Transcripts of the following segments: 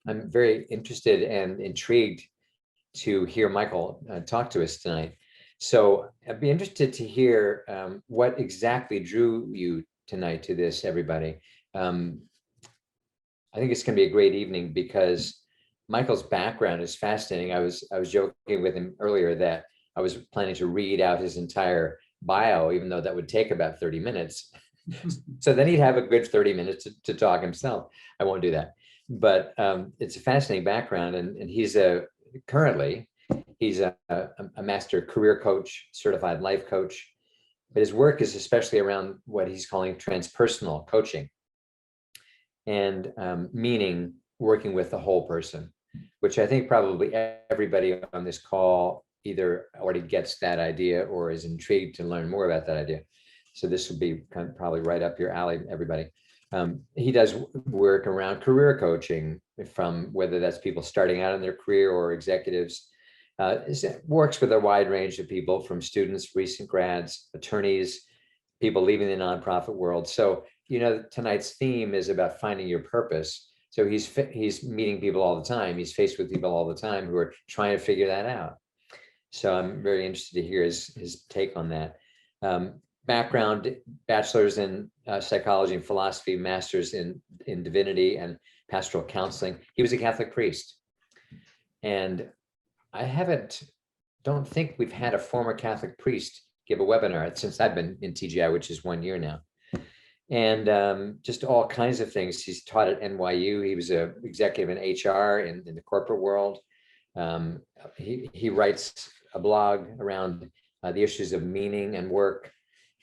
I'm very interested and intrigued to hear Michael talk to us tonight. So I'd be interested to hear what exactly drew you tonight to this, everybody. I think it's going to be a great evening because Michael's background is fascinating. I was joking with him earlier that I was planning to read out his entire bio, even though that would take about 30 minutes. So then he'd have a good 30 minutes to talk himself. I won't do that. But it's a fascinating background. And he's currently, he's a master career coach, certified life coach. But his work is especially around what he's calling transpersonal coaching. And meaning working with the whole person, which I think probably everybody on this call either already gets that idea or is intrigued to learn more about that idea. So this would be kind of probably right up your alley, everybody. He does work around career coaching, from whether that's people starting out in their career or executives. Works with a wide range of people, from students, recent grads, attorneys, people leaving the nonprofit world. So, you know, tonight's theme is about finding your purpose. So he's meeting people all the time. He's faced with people all the time who are trying to figure that out. So I'm very interested to hear his take on that. Background, bachelor's in psychology and philosophy, master's in divinity and pastoral counseling. He was a Catholic priest. And I don't think we've had a former Catholic priest give a webinar since I've been in TGI, which is 1 year now. And just all kinds of things. He's taught at NYU. He was an executive in HR in the corporate world. He writes a blog around the issues of meaning and work.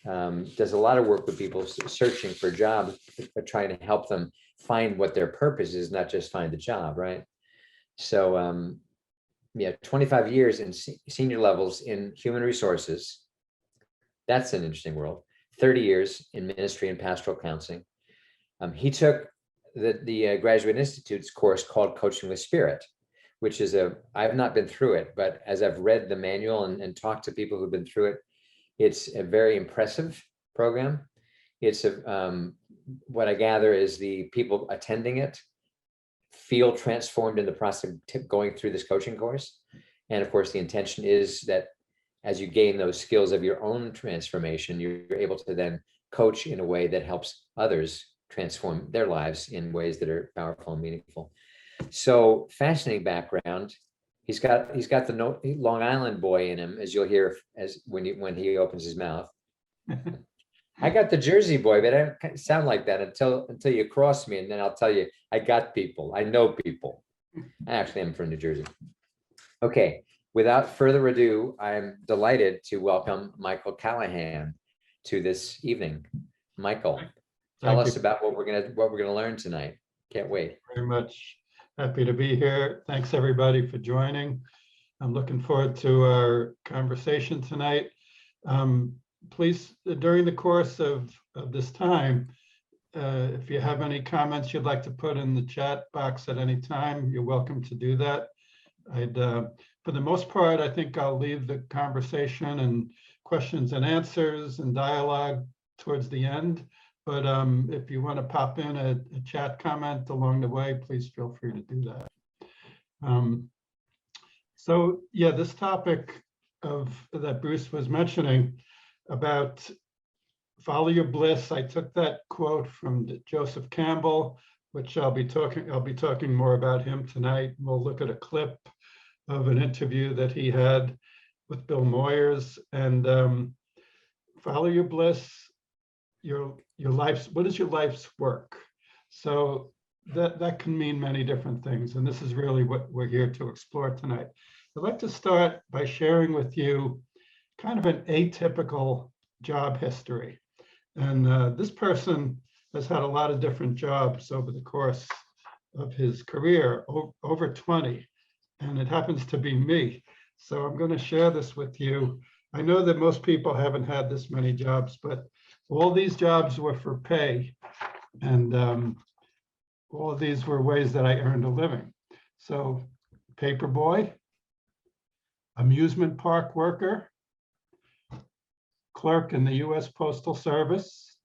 Does a lot of work with people searching for jobs, but trying to help them find what their purpose is, not just find a job, right? So, yeah, 25 years in senior levels in human resources. That's an interesting world. 30 years in ministry and pastoral counseling. He took the Graduate Institute's course called Coaching with Spirit, which is I've not been through it, but as I've read the manual and talked to people who've been through it, it's a very impressive program. It's what I gather is the people attending it feel transformed in the process of going through this coaching course. And of course, the intention is that as you gain those skills of your own transformation, you're able to then coach in a way that helps others transform their lives in ways that are powerful and meaningful. So fascinating background. He's got the Long Island boy in him, as you'll hear when he opens his mouth. I got the Jersey boy, but I don't sound like that until you cross me, and then I'll tell you I got people. I know people. I actually am from New Jersey. Okay. Without further ado, I'm delighted to welcome Michael Callahan to this evening. Michael, tell us about what we're gonna learn tonight. Can't wait. Very much happy to be here. Thanks everybody for joining. I'm looking forward to our conversation tonight. Please, during the course of this time, if you have any comments you'd like to put in the chat box at any time, you're welcome to do that. For the most part, I think I'll leave the conversation and questions and answers and dialogue towards the end. But if you want to pop in a chat comment along the way, please feel free to do that. So yeah, this topic that Bruce was mentioning about follow your bliss. I took that quote from Joseph Campbell, which I'll be talking more about him tonight. We'll look at a clip of an interview that he had with Bill Moyers, and follow your bliss. Your life's, what is your life's work? So that can mean many different things, and this is really what we're here to explore tonight. I'd like to start by sharing with you kind of an atypical job history. And this person has had a lot of different jobs over the course of his career, over 20. And it happens to be me. So I'm going to share this with you. I know that most people haven't had this many jobs, but all these jobs were for pay. And all of these were ways that I earned a living. So paper boy, amusement park worker, clerk in the US Postal Service,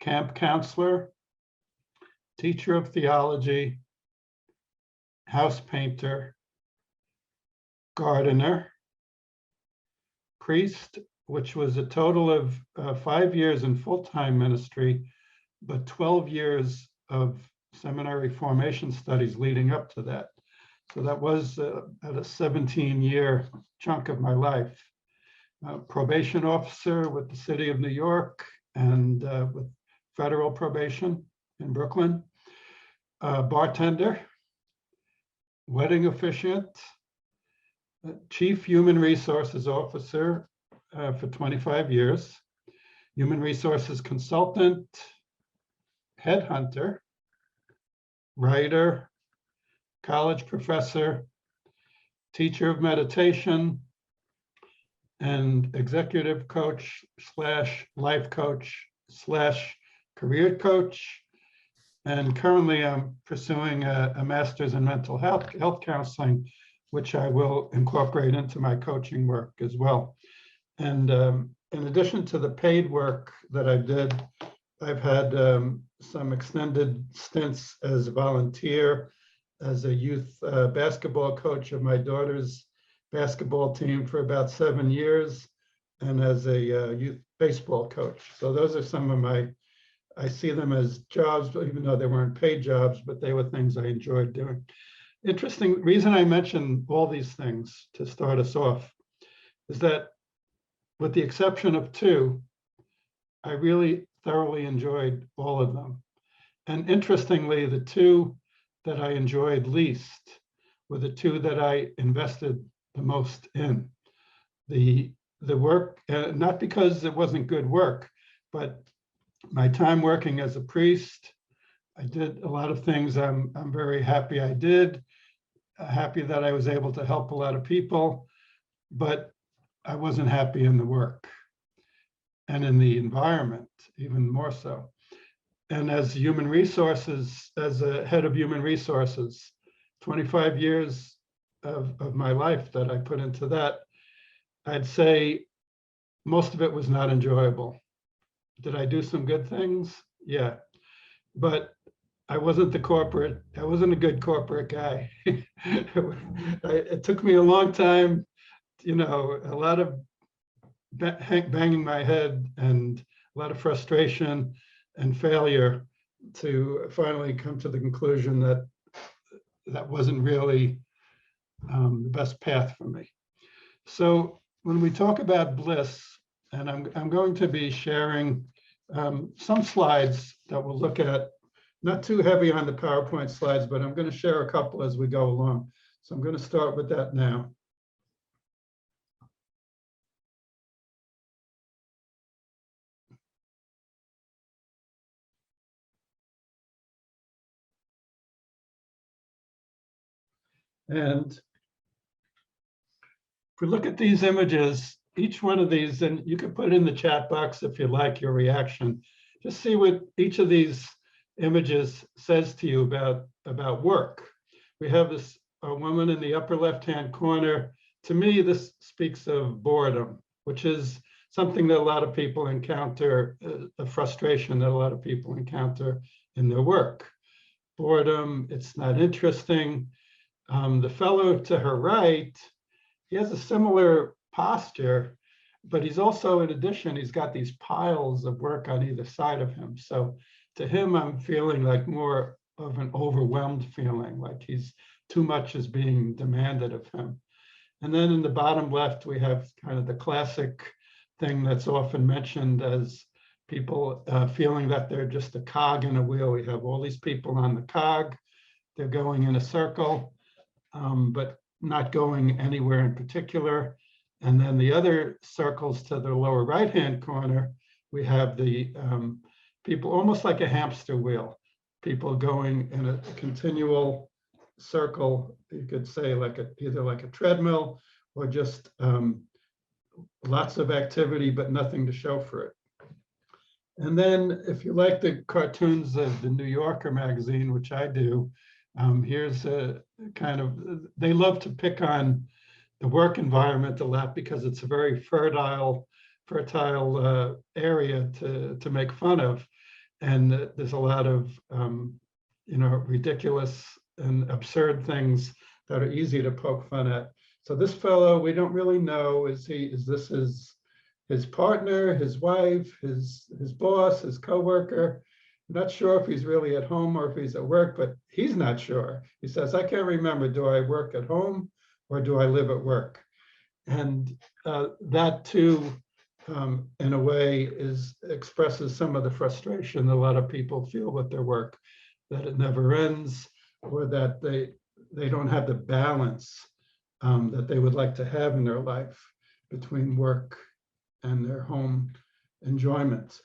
camp counselor, teacher of theology, house painter, gardener, priest, which was a total of 5 years in full-time ministry, but 12 years of seminary formation studies leading up to that. So that was at a 17-year chunk of my life. Probation officer with the city of New York and with federal probation in Brooklyn. Bartender, wedding officiant, chief human resources officer for 25 years, human resources consultant, headhunter, writer, college professor, teacher of meditation, and executive coach slash life coach slash career coach. And currently I'm pursuing a master's in mental health counseling, which I will incorporate into my coaching work as well. And in addition to the paid work that I did, I've had some extended stints as a volunteer, as a youth basketball coach of my daughter's basketball team for about 7 years, and as a youth baseball coach. So those are some of my, I see them as jobs, even though they weren't paid jobs, but they were things I enjoyed doing. Interesting reason I mention all these things to start us off is that, with the exception of 2, I really thoroughly enjoyed all of them. And interestingly, the 2 that I enjoyed least were the 2 that I invested the most in. The work, not because it wasn't good work, but my time working as a priest, I did a lot of things I'm very happy I did, happy that I was able to help a lot of people, but I wasn't happy in the work and in the environment, even more so. And as human resources, as a head of human resources, 25 years of my life that I put into that, I'd say most of it was not enjoyable. Did I do some good things? Yeah, but I wasn't a good corporate guy. It took me a long time, a lot of banging my head and a lot of frustration and failure to finally come to the conclusion that that wasn't really the best path for me. So when we talk about bliss, and I'm going to be sharing some slides that we'll look at, not too heavy on the PowerPoint slides, but I'm going to share a couple as we go along. So I'm going to start with that now. And if we look at these images, each one of these, and you can put it in the chat box if you like your reaction, just see what each of these images says to you about work. We have this woman in the upper left-hand corner. To me, this speaks of boredom, which is something that a lot of people encounter, a frustration that a lot of people encounter in their work. Boredom, it's not interesting. The fellow to her right, he has a similar posture, but he's also, in addition, he's got these piles of work on either side of him. So to him, I'm feeling like more of an overwhelmed feeling, like too much is being demanded of him. And then in the bottom left, we have kind of the classic thing that's often mentioned as people feeling that they're just a cog in a wheel. We have all these people on the cog, they're going in a circle, but not going anywhere in particular. And then the other circles to the lower right-hand corner, we have the people almost like a hamster wheel, people going in a continual circle, you could say either like a treadmill or just lots of activity, but nothing to show for it. And then if you like the cartoons of the New Yorker magazine, which I do, here's a kind of, they love to pick on the work environment a lot because it's a very fertile area to make fun of. And there's a lot of, ridiculous and absurd things that are easy to poke fun at. So this fellow, we don't really know, is this his partner, his wife, his boss, his coworker? I'm not sure if he's really at home or if he's at work, but he's not sure. He says, I can't remember, do I work at home or do I live at work? And that too, in a way, expresses some of the frustration a lot of people feel with their work, that it never ends, or that they don't have the balance that they would like to have in their life between work and their home enjoyment.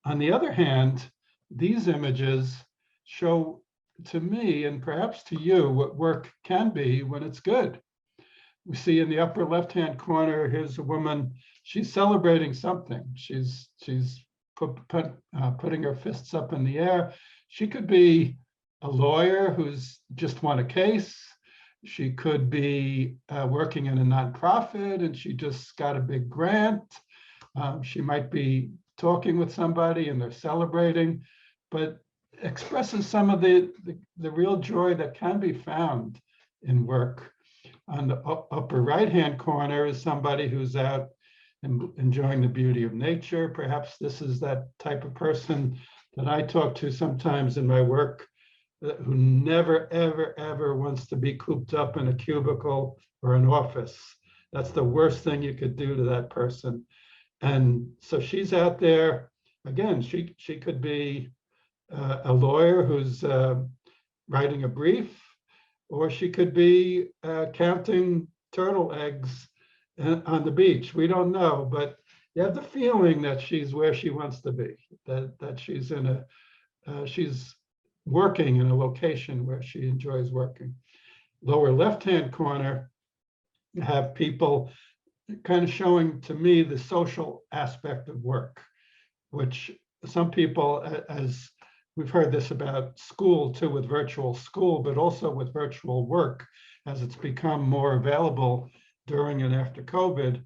On the other hand, these images show to me, and perhaps to you, what work can be when it's good. We see in the upper left-hand corner, here's a woman, she's celebrating something. She's putting her fists up in the air. She could be a lawyer who's just won a case. She could be working in a nonprofit and she just got a big grant. She might be talking with somebody and they're celebrating, but expresses some of the real joy that can be found in work. On the upper right-hand corner is somebody who's out and enjoying the beauty of nature. Perhaps this is that type of person that I talk to sometimes in my work, who never, ever, ever wants to be cooped up in a cubicle or an office. That's the worst thing you could do to that person. And so she's out there. Again, she could be a lawyer who's writing a brief, or she could be counting turtle eggs on the beach. We don't know, but you have the feeling that she's where she wants to be, that she's she's working in a location where she enjoys working. Lower left-hand corner, you have people kind of showing to me the social aspect of work, which some people, as we've heard this about school too, with virtual school, but also with virtual work, as it's become more available during and after COVID,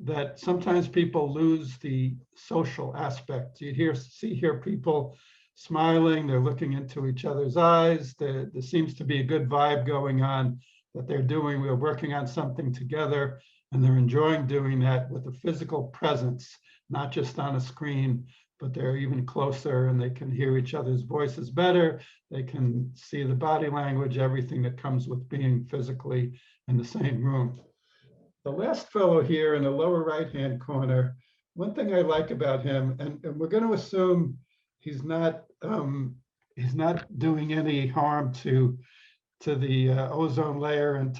that sometimes people lose the social aspect. You see here people smiling, they're looking into each other's eyes. There seems to be a good vibe going on that we're working on something together, and they're enjoying doing that with a physical presence, not just on a screen, but they're even closer and they can hear each other's voices better. They can see the body language, everything that comes with being physically in the same room. The last fellow here in the lower right-hand corner, one thing I like about him, and we're going to assume he's not doing any harm to the ozone layer and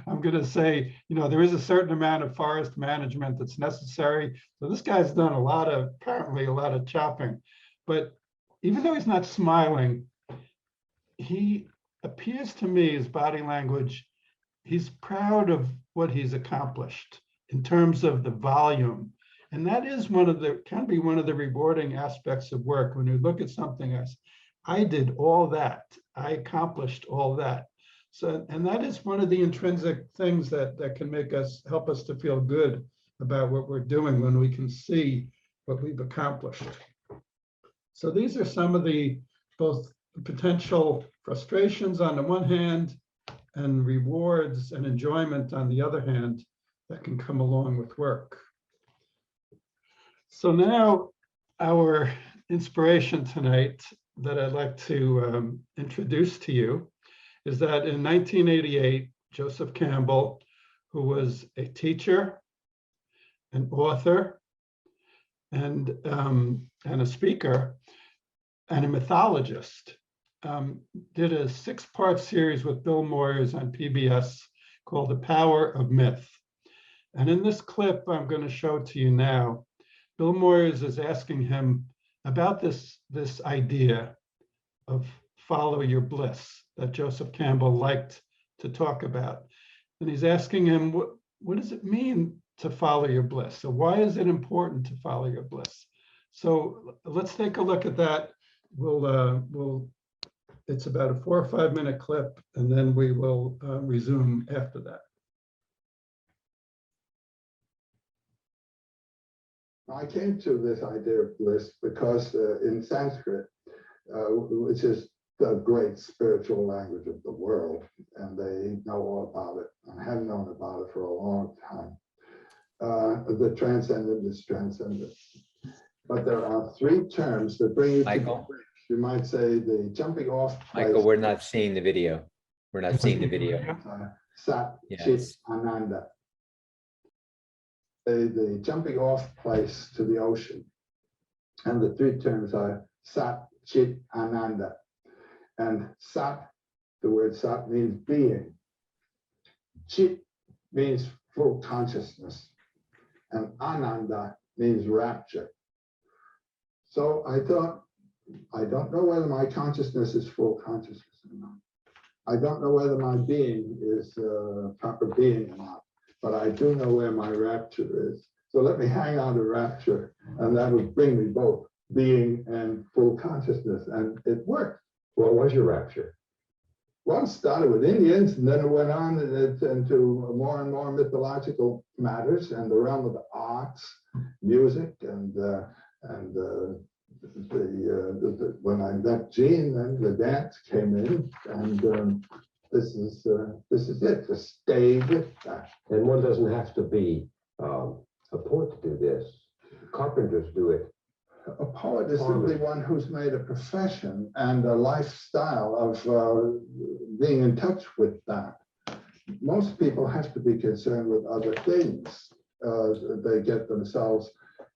I'm going to say, there is a certain amount of forest management that's necessary. So this guy's done apparently a lot of chopping, but even though he's not smiling, he appears to me, his body language, he's proud of what he's accomplished in terms of the volume. And that is can be one of the rewarding aspects of work. When you look at something as, I did all that, I accomplished all that. So, and that is one of the intrinsic things that can help us to feel good about what we're doing when we can see what we've accomplished. So these are some of both potential frustrations on the one hand and rewards and enjoyment on the other hand that can come along with work. So now our inspiration tonight that I'd like to introduce to you is that in 1988, Joseph Campbell, who was a teacher, an author, and a speaker, and a mythologist, did a 6-part series with Bill Moyers on PBS called The Power of Myth. And in this clip I'm going to show to you now, Bill Moyers is asking him about this idea of follow your bliss that Joseph Campbell liked to talk about. And he's asking him, what does it mean to follow your bliss? So why is it important to follow your bliss? So let's take a look at that. It's about a 4 or 5 minute clip, and then we will resume after that. I came to this idea of bliss because in Sanskrit, which is the great spiritual language of the world, and they know all about it and have known about it for a long time. The transcendent is transcendent. But there are three terms that bring you to the Michael? brink. You might say the jumping off place. Michael, we're not seeing the video. We're not seeing the video. Sat Yes. Chit Ananda. The jumping off place to the ocean. And the three terms are Sat Chit Ananda. And Sat, the word Sat means being. Chit means full consciousness. And Ananda means rapture. So I thought, I don't know whether my consciousness is full consciousness or not. I don't know whether my being is proper being or not, but I do know where my rapture is. So let me hang on to rapture, and that would bring me both being and full consciousness, and it worked. What was your rapture? Well, it started with Indians, and then it went on into more and more mythological matters and the realm of the arts, music, and when I met Jean, then the dance came in, and this is it. Just stay with that. And one doesn't have to be a poet to do this. Carpenters do it. A poet is simply one who's made a profession and a lifestyle of being in touch with that. Most people have to be concerned with other things. They get themselves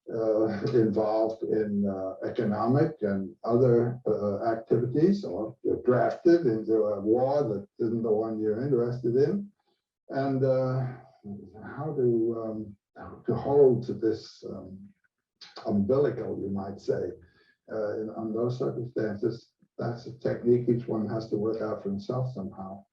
involved in economic and other activities, or you're drafted into a war that isn't the one you're interested in. And how to hold to this umbilical, you might say, on those circumstances, that's a technique each one has to work out for himself somehow.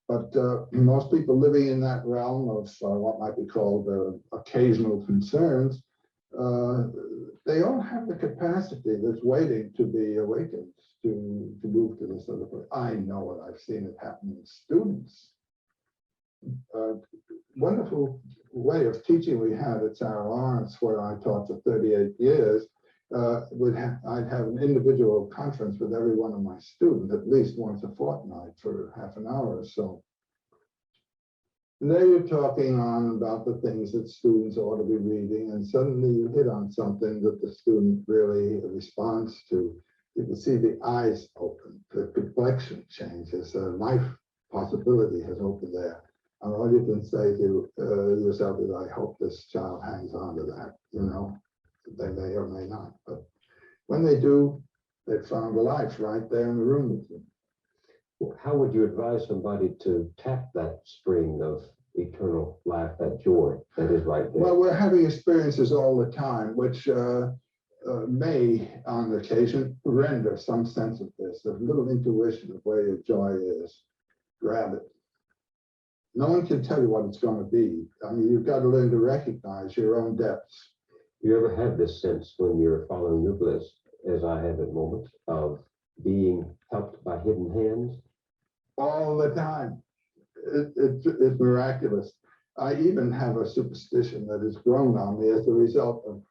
But most people living in that realm of what might be called occasional concerns, they all have the capacity that's waiting to be awakened, to move to this other place. I know it, I've seen it happen in students. Wonderful way of teaching we had at Sarah Lawrence, where I taught for 38 years. I'd have an individual conference with every one of my students at least once a fortnight for half an hour or so. And there you're talking on about the things that students ought to be reading, and suddenly you hit on something that the student really responds to. You can see the eyes open, the complexion changes, a life possibility has opened there. And all you can say to yourself is, I hope this child hangs on to that, you know. They may or may not, but when they do, they found a life right there in the room with them. How would you advise somebody to tap that spring of eternal life, that joy that is right there? Well, we're having experiences all the time, which may, on occasion, render some sense of this, a little intuition of where your joy is. Grab it. No one can tell you what it's going to be. I mean, you've got to learn to recognize your own depths. You ever have this sense when you're following your bliss, as I have at moments, of being helped by hidden hands? All the time. It's miraculous. I even have a superstition that has grown on me as a result of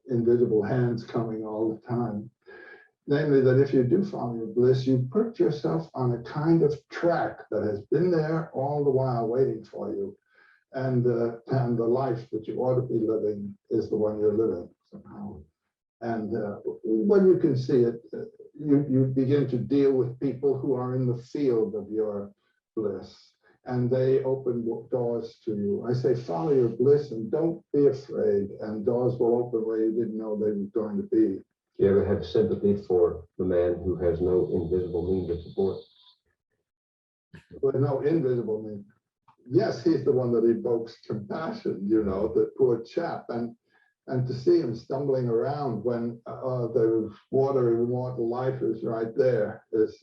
invisible hands coming all the time. Namely, that if you do follow your bliss, you put yourself on a kind of track that has been there all the while waiting for you. And the life that you ought to be living is the one you're living somehow. And when you can see it, you begin to deal with people who are in the field of your bliss, and they open doors to you. I say, follow your bliss and don't be afraid, and doors will open where you didn't know they were going to be. Do you ever have sympathy for the man who has no invisible means of support? With no invisible means. Yes, he's the one that evokes compassion, you know, the poor chap. And to see him stumbling around when the water in immortal life is right there is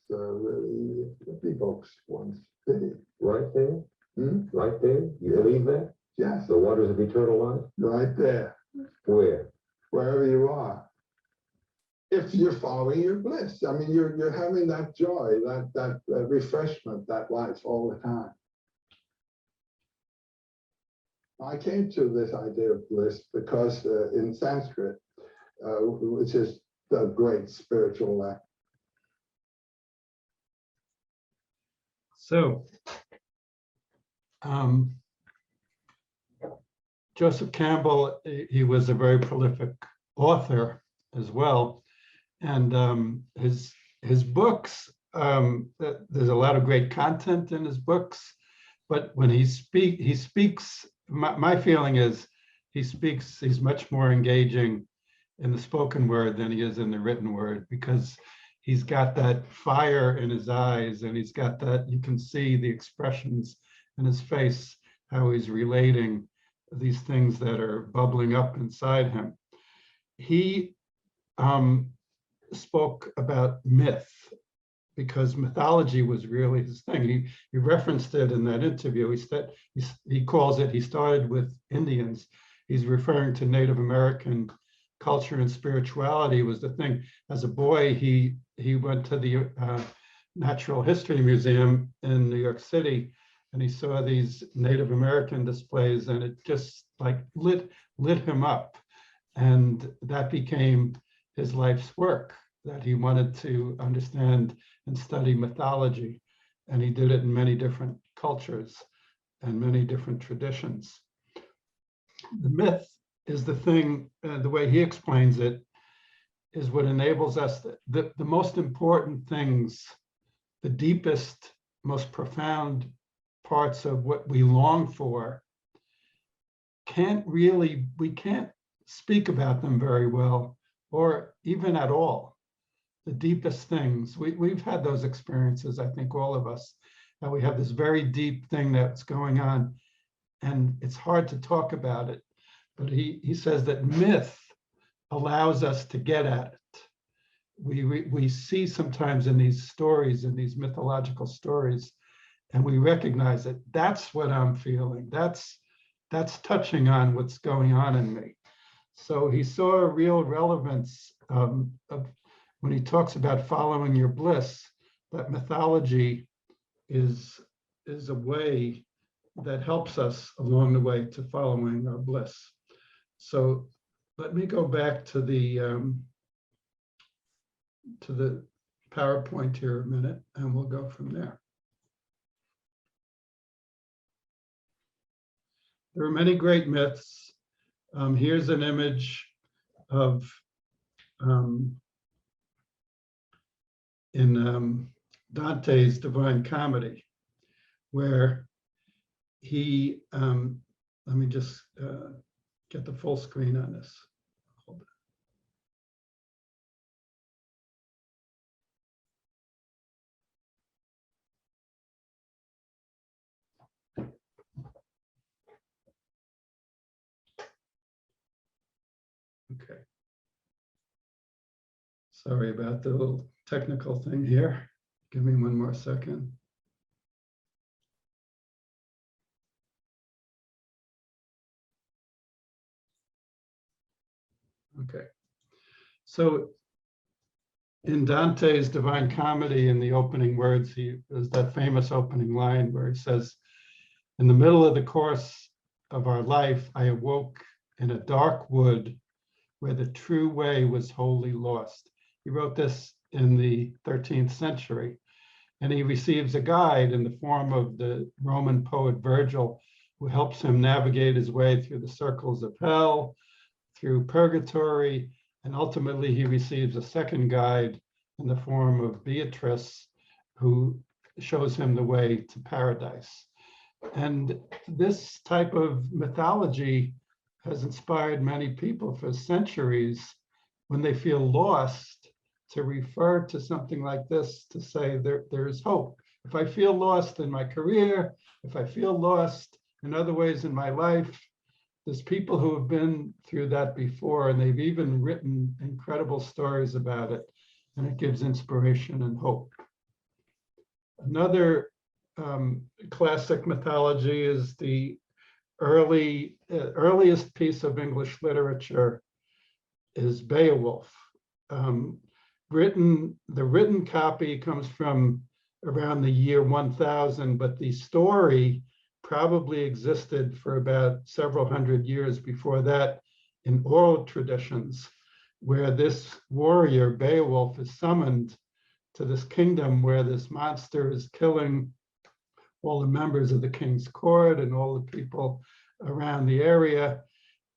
really, it evokes one's pity. Right there? Hmm? Right there? You believe that? Yes. The waters of eternal life? Right there. Where? Wherever you are. If you're following your bliss, I mean, you're having that joy, that refreshment, that life all the time. I came to this idea of bliss because in Sanskrit, which is the great spiritual So, Joseph Campbell, he was a very prolific author as well. And his books, there's a lot of great content in his books, but when he speaks, my feeling is he's much more engaging in the spoken word than he is in the written word, because he's got that fire in his eyes, and he's got that, you can see the expressions in his face, how he's relating these things that are bubbling up inside him. He spoke about myth, because mythology was really his thing. He referenced it in that interview. He calls it, he started with Indians. He's referring to Native American culture and spirituality was the thing. As a boy, he went to the Natural History Museum in New York City, and he saw these Native American displays, and it just like lit him up. And that became his life's work, that he wanted to understand and study mythology. And he did it in many different cultures and many different traditions. The myth is the thing, the way he explains it, is what enables us, the most important things, the deepest, most profound parts of what we long for, we can't speak about them very well, or even at all. The deepest things, we've had those experiences, I think all of us, that we have this very deep thing that's going on, and it's hard to talk about it. But he says that myth allows us to get at it. We see sometimes in these stories, in these mythological stories, and we recognize it. That's what I'm feeling. That's touching on what's going on in me. So he saw a real relevance of when he talks about following your bliss, that mythology is a way that helps us along the way to following our bliss. So let me go back to the PowerPoint here a minute, and we'll go from there. There are many great myths. Here's an image of in Dante's Divine Comedy, where he, let me just get the full screen on this. Hold on. Okay. Sorry about the little technical thing here. Give me one more second. Okay. So in Dante's Divine Comedy, in the opening words, there's that famous opening line where he says, "In the middle of the course of our life, I awoke in a dark wood where the true way was wholly lost." He wrote this in the 13th century, and he receives a guide in the form of the Roman poet Virgil, who helps him navigate his way through the circles of hell, through purgatory, and ultimately he receives a second guide in the form of Beatrice, who shows him the way to paradise. And this type of mythology has inspired many people for centuries, when they feel lost, to refer to something like this, to say there is hope. If I feel lost in my career, if I feel lost in other ways in my life, there's people who have been through that before, and they've even written incredible stories about it, and it gives inspiration and hope. Another classic mythology is the earliest piece of English literature is Beowulf. The written copy comes from around the year 1000, but the story probably existed for about several hundred years before that in oral traditions, where this warrior Beowulf is summoned to this kingdom where this monster is killing all the members of the king's court and all the people around the area.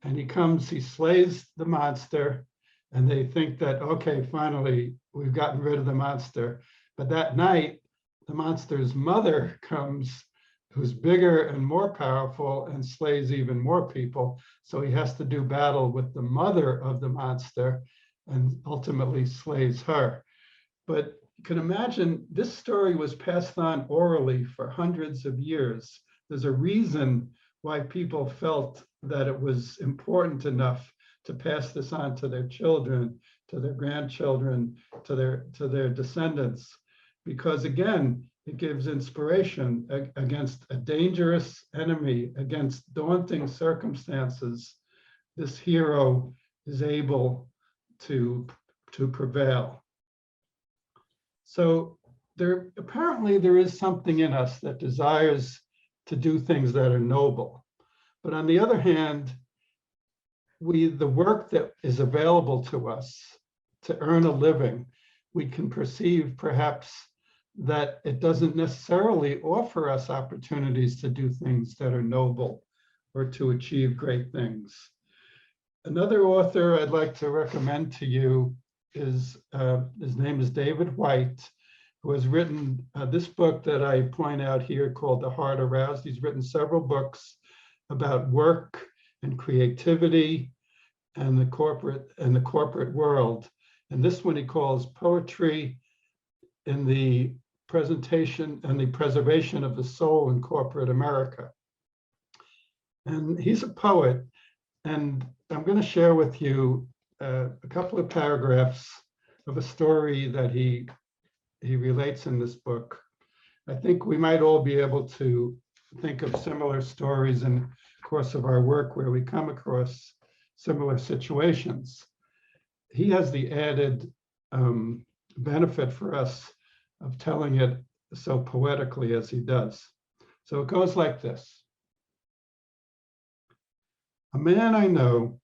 And he comes, he slays the monster, and they think that, okay, finally, we've gotten rid of the monster. But that night, the monster's mother comes, who's bigger and more powerful, and slays even more people. So he has to do battle with the mother of the monster and ultimately slays her. But you can imagine this story was passed on orally for hundreds of years. There's a reason why people felt that it was important enough to pass this on to their children, to their grandchildren, to their descendants, because again, it gives inspiration against a dangerous enemy, against daunting circumstances. This hero is able to prevail. So apparently there is something in us that desires to do things that are noble. But on the other hand, the work that is available to us to earn a living, we can perceive perhaps that it doesn't necessarily offer us opportunities to do things that are noble or to achieve great things. Another author I'd like to recommend to you is, his name is David White, who has written this book that I point out here called The Heart Aroused. He's written several books about work and creativity and the corporate world. And this one he calls Poetry in the Presentation and the Preservation of the Soul in Corporate America. And he's a poet, and I'm going to share with you a couple of paragraphs of a story that he relates in this book. I think we might all be able to think of similar stories in the course of our work where we come across similar situations. He has the added benefit for us of telling it so poetically as he does. So it goes like this. A man I know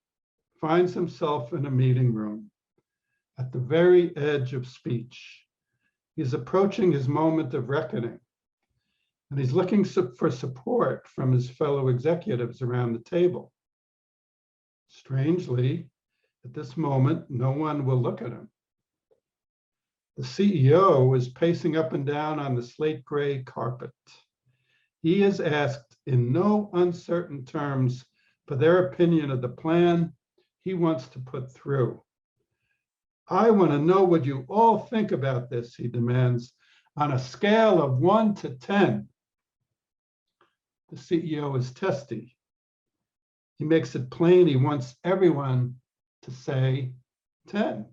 finds himself in a meeting room at the very edge of speech. He's approaching his moment of reckoning, and he's looking for support from his fellow executives around the table. Strangely, at this moment, no one will look at him. The CEO is pacing up and down on the slate gray carpet. He is asked in no uncertain terms for their opinion of the plan he wants to put through. I want to know what you all think about this, he demands, on a scale of 1 to 10. The CEO is testy. He makes it plain he wants everyone to say 10.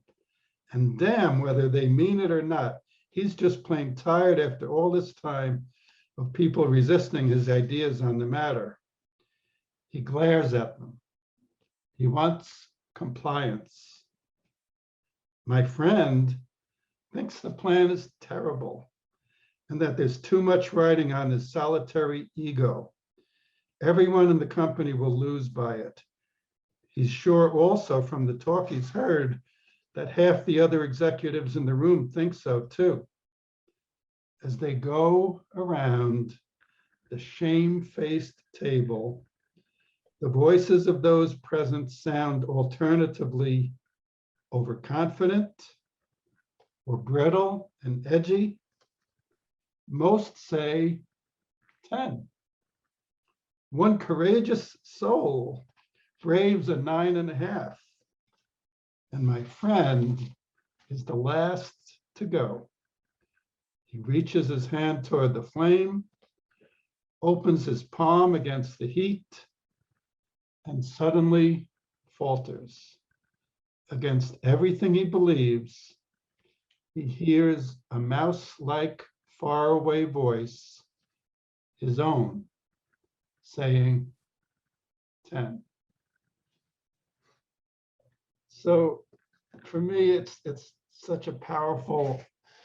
And damn whether they mean it or not, he's just plain tired after all this time of people resisting his ideas on the matter. He glares at them. He wants compliance. My friend thinks the plan is terrible and that there's too much riding on his solitary ego. Everyone in the company will lose by it. He's sure also from the talk he's heard that half the other executives in the room think so too. As they go around the shame-faced table, the voices of those present sound alternatively overconfident or brittle and edgy. Most say 10. One courageous soul braves a 9.5. And my friend is the last to go. He reaches his hand toward the flame, opens his palm against the heat, and suddenly falters. Against everything he believes, he hears a mouse-like faraway voice, his own, saying 10. So for me, it's such a powerful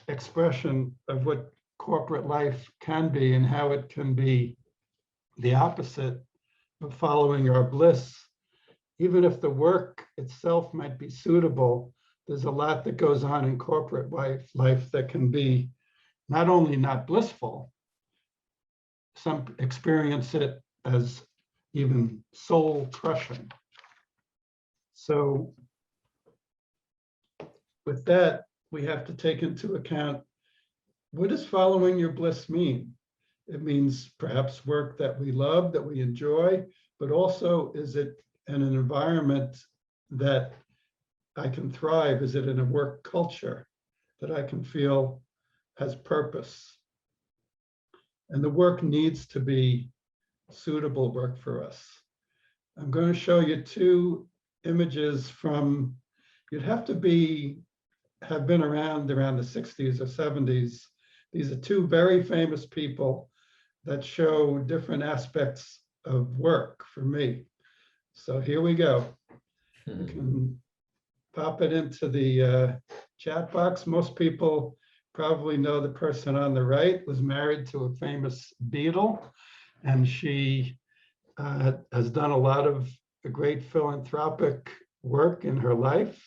expression of what corporate life can be and how it can be the opposite of following our bliss. Even if the work itself might be suitable, there's a lot that goes on in corporate life that can be not only not blissful, some experience it as even soul crushing. So with that, we have to take into account, what does following your bliss mean? It means perhaps work that we love, that we enjoy, but also, is it in an environment that I can thrive? Is it in a work culture that I can feel has purpose? And the work needs to be suitable work for us. I'm going to show you two images from, you'd have to have been around the 60s or 70s. These are two very famous people that show different aspects of work for me. So here we go. You can pop it into the chat box. Most people probably know the person on the right was married to a famous Beatle, and she has done a lot of great philanthropic work in her life.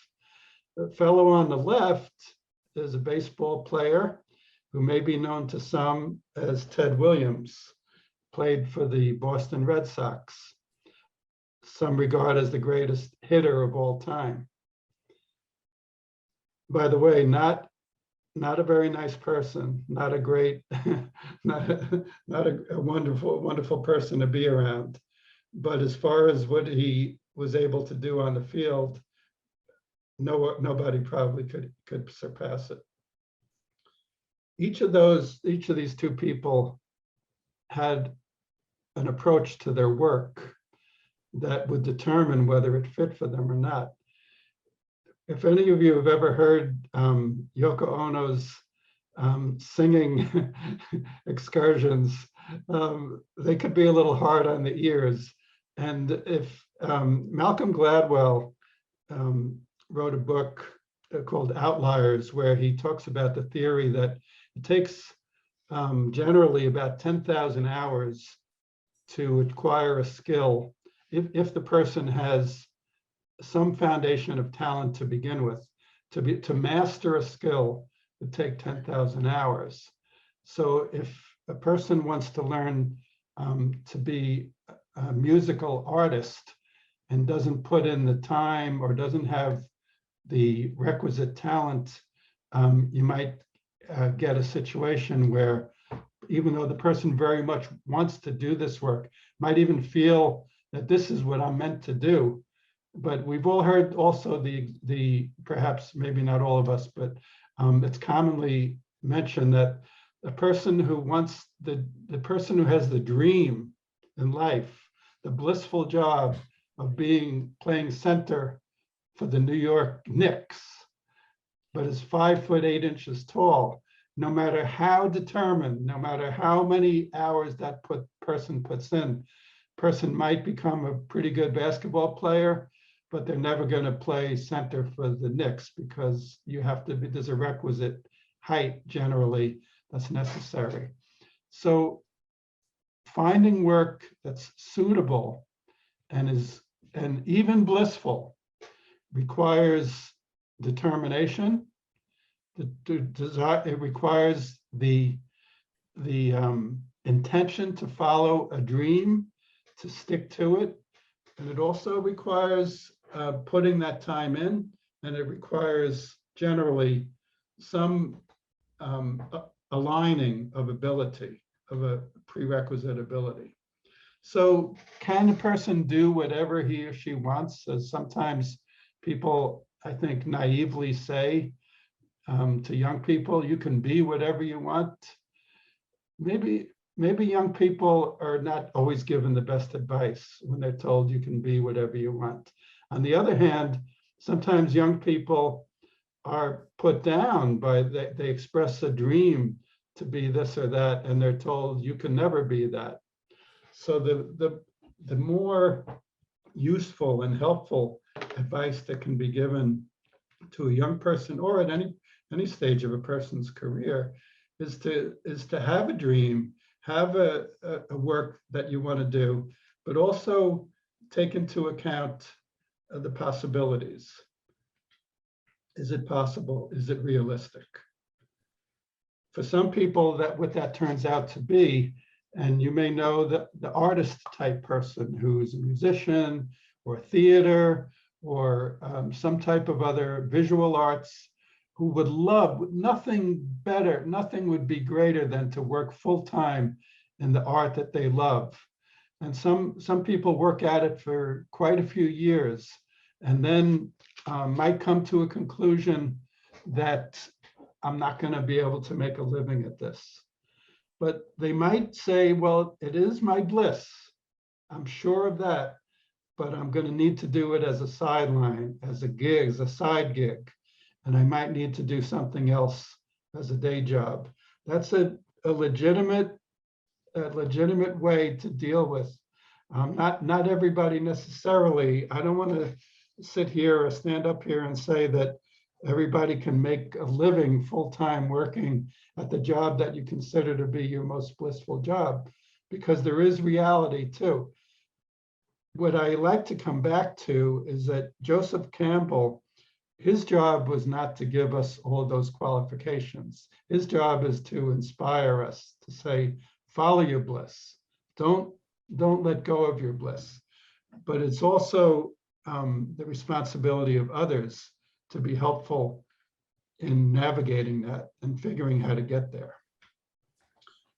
The fellow on the left is a baseball player who may be known to some as Ted Williams, played for the Boston Red Sox. Some regard as the greatest hitter of all time. By the way, not a very nice person, not a great, not a wonderful person to be around. But as far as what he was able to do on the field, nobody probably could surpass it. Each of these two people had an approach to their work that would determine whether it fit for them or not. If any of you have ever heard Yoko Ono's singing excursions, they could be a little hard on the ears. And if Malcolm Gladwell wrote a book called Outliers, where he talks about the theory that it takes generally about 10,000 hours to acquire a skill if the person has some foundation of talent to begin with. To master a skill would take 10,000 hours. So if a person wants to learn to be a musical artist and doesn't put in the time or doesn't have the requisite talent, you might get a situation where, even though the person very much wants to do this work, might even feel that this is what I'm meant to do. But we've all heard also the perhaps maybe not all of us, but it's commonly mentioned that the person who wants the person who has the dream in life, the blissful job of playing center for the New York Knicks, but is 5'8" tall, no matter how determined, no matter how many hours that person puts in, person might become a pretty good basketball player, but they're never going to play center for the Knicks because there's a requisite height generally that's necessary. So finding work that's suitable and even blissful requires determination. It requires the intention to follow a dream, to stick to it. And it also requires putting that time in, and it requires generally some aligning of ability, of a prerequisite ability. So can a person do whatever he or she wants? As sometimes people, I think, naively say to young people, you can be whatever you want. Maybe young people are not always given the best advice when they're told you can be whatever you want. On the other hand, sometimes young people are put down by, they express a dream to be this or that, and they're told you can never be that. So the more useful and helpful advice that can be given to a young person, or at any stage of a person's career, is to have a dream, have a work that you want to do, but also take into account the possibilities. Is it possible? Is it realistic? For some people, what that turns out to be And you may know the artist type person who's a musician or theater or some type of other visual arts, who would love nothing better, nothing would be greater than to work full-time in the art that they love. And some people work at it for quite a few years and then might come to a conclusion that I'm not going to be able to make a living at this. But they might say, well, it is my bliss. I'm sure of that, but I'm going to need to do it as a sideline, as a gig, as a side gig. And I might need to do something else as a day job. That's a legitimate way to deal with. Not everybody necessarily. I don't want to sit here or stand up here and say that everybody can make a living full-time working at the job that you consider to be your most blissful job, because there is reality too. What I like to come back to is that Joseph Campbell, his job was not to give us all of those qualifications. His job is to inspire us to say, follow your bliss. Don't let go of your bliss. But it's also the responsibility of others to be helpful in navigating that and figuring how to get there.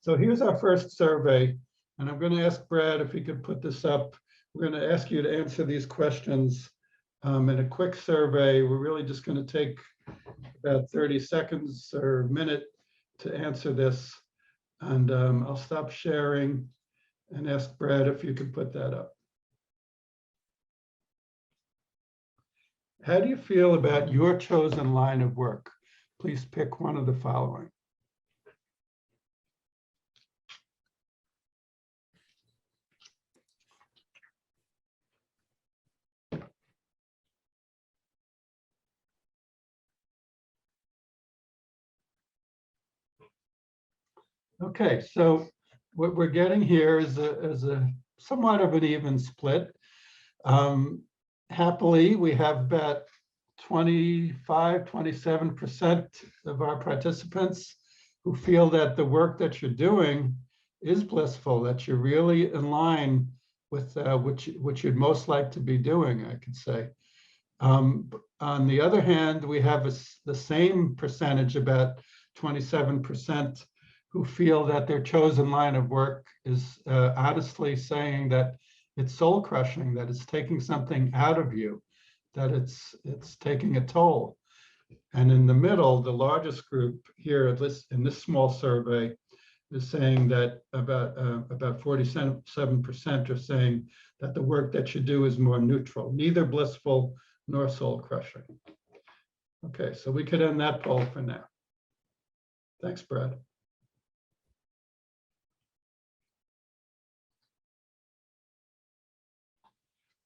So here's our first survey, and I'm going to ask Brad if he could put this up. We're going to ask you to answer these questions in a quick survey. We're really just going to take about 30 seconds or a minute to answer this. And I'll stop sharing and ask Brad if you could put that up. How do you feel about your chosen line of work? Please pick one of the following. Okay, so what we're getting here is a somewhat of an even split. Happily, we have about 27% of our participants who feel that the work that you're doing is blissful, that you're really in line with what you'd most like to be doing, I could say. On the other hand, we have the same percentage, about 27%, who feel that their chosen line of work is honestly saying that it's soul crushing, that it's taking something out of you, that it's taking a toll. And in the middle, the largest group here in this small survey is saying that about 47% are saying that the work that you do is more neutral, neither blissful nor soul crushing. Okay, so we could end that poll for now. Thanks, Brad.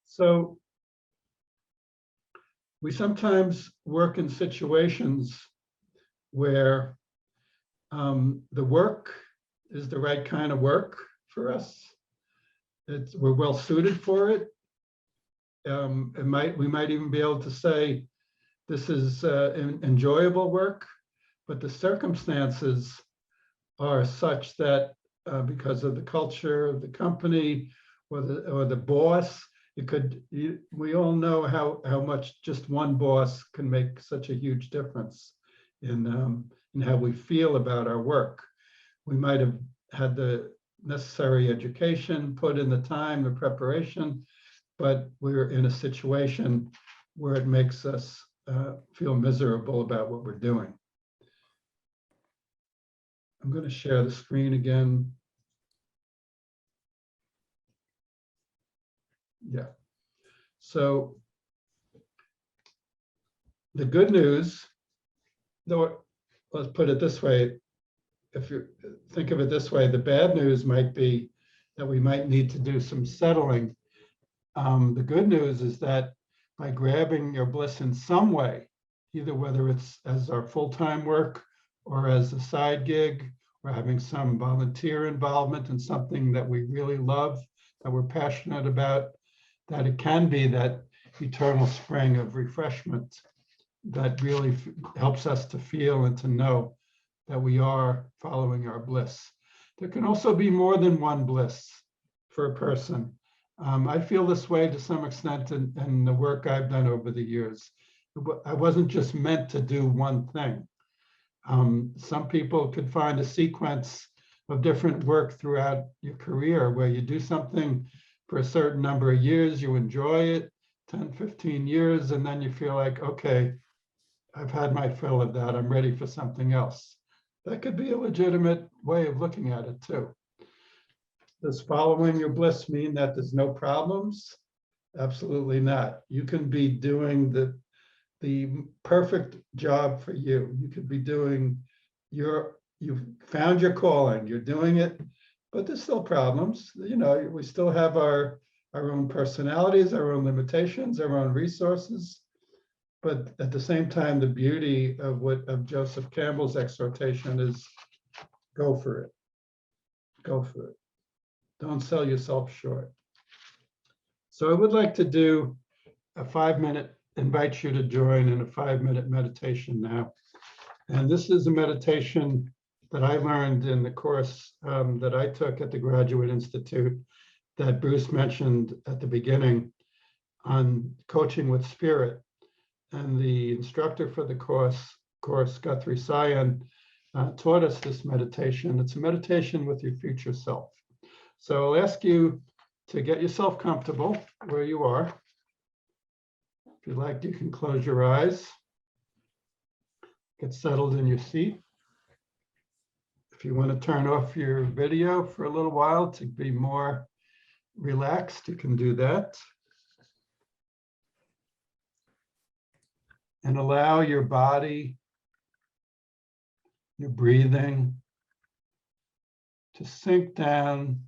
So we sometimes work in situations where the work is the right kind of work for us. We're well suited for it. We might even be able to say this is enjoyable work, but the circumstances are such that because of the culture of the company or the boss, we all know how much just one boss can make such a huge difference in how we feel about our work. We might have had the necessary education, put in the time, the preparation, but we're in a situation where it makes us feel miserable about what we're doing. I'm going to share the screen again. Yeah. So the good news, though, let's put it this way. If you think of it this way, the bad news might be that we might need to do some settling. The good news is that by grabbing your bliss in some way, either whether it's as our full-time work or as a side gig, or having some volunteer involvement in something that we really love, that we're passionate about, that it can be that eternal spring of refreshment that really helps us to feel and to know that we are following our bliss. There can also be more than one bliss for a person. I feel this way to some extent in the work I've done over the years. I wasn't just meant to do one thing. Some people could find a sequence of different work throughout your career where you do something for a certain number of years, you enjoy it, 10, 15 years, and then you feel like, okay, I've had my fill of that, I'm ready for something else. That could be a legitimate way of looking at it too. Does following your bliss mean that there's no problems? Absolutely not. You can be doing the perfect job for you. You could be doing you've found your calling, you're doing it, but there's still problems. You know, we still have our own personalities, our own limitations, our own resources. But at the same time, the beauty of Joseph Campbell's exhortation is go for it. Go for it. Don't sell yourself short. So I would like to do a 5-minute, invite you to join in a 5-minute meditation now. And this is a meditation that I learned in the course that I took at the Graduate Institute that Bruce mentioned at the beginning on coaching with spirit. And the instructor for the course Guthrie Sion, taught us this meditation. It's a meditation with your future self. So I'll ask you to get yourself comfortable where you are. If you like, you can close your eyes. Get settled in your seat. If you want to turn off your video for a little while to be more relaxed, you can do that. And allow your body, your breathing to sink down,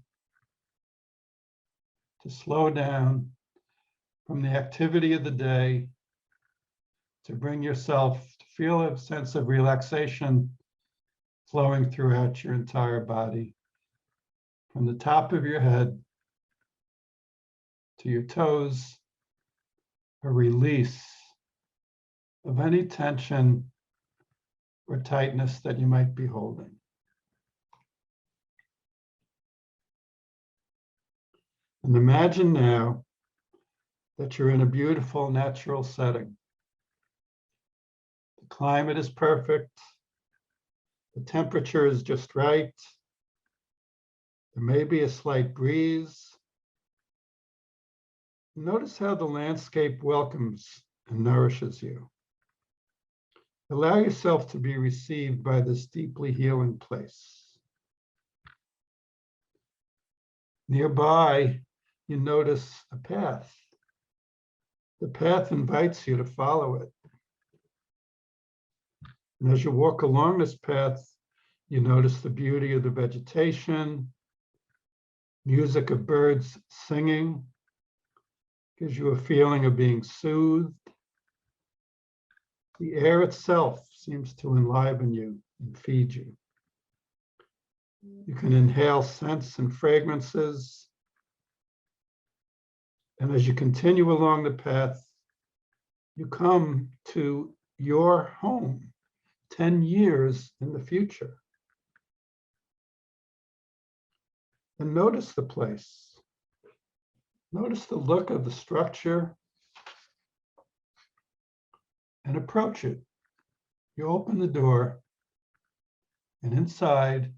to slow down from the activity of the day, to bring yourself to feel a sense of relaxation flowing throughout your entire body, from the top of your head to your toes, a release of any tension or tightness that you might be holding. And imagine now that you're in a beautiful natural setting. The climate is perfect. The temperature is just right. There may be a slight breeze. Notice how the landscape welcomes and nourishes you. Allow yourself to be received by this deeply healing place. Nearby, you notice a path. The path invites you to follow it. And as you walk along this path, you notice the beauty of the vegetation, music of birds singing, gives you a feeling of being soothed. The air itself seems to enliven you and feed you. You can inhale scents and fragrances. And as you continue along the path, you come to your home 10 years in the future. And notice the place. Notice the look of the structure and approach it. You open the door, and inside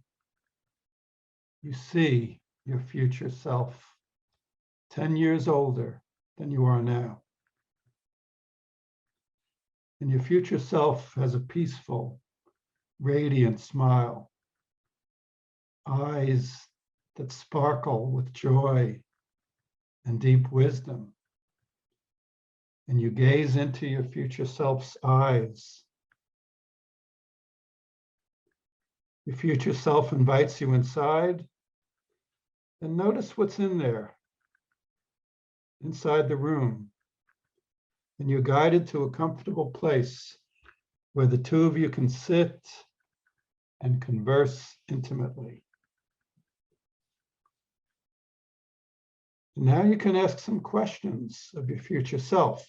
you see your future self, 10 years older than you are now. And your future self has a peaceful, radiant smile, eyes that sparkle with joy and deep wisdom. And you gaze into your future self's eyes. Your future self invites you inside, and notice what's in there, inside the room. And you're guided to a comfortable place where the two of you can sit and converse intimately. Now you can ask some questions of your future self.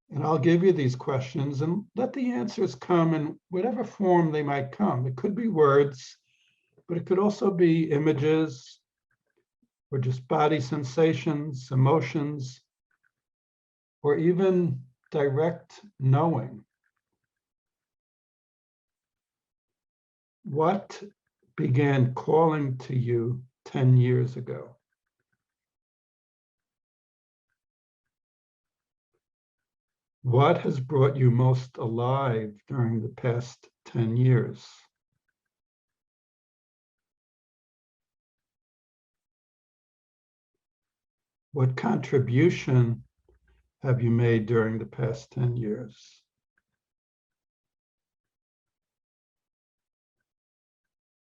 And I'll give you these questions and let the answers come in whatever form they might come. It could be words, but it could also be images or just body sensations, emotions, or even direct knowing. What began calling to you 10 years ago? What has brought you most alive during the past 10 years? What contribution have you made during the past 10 years?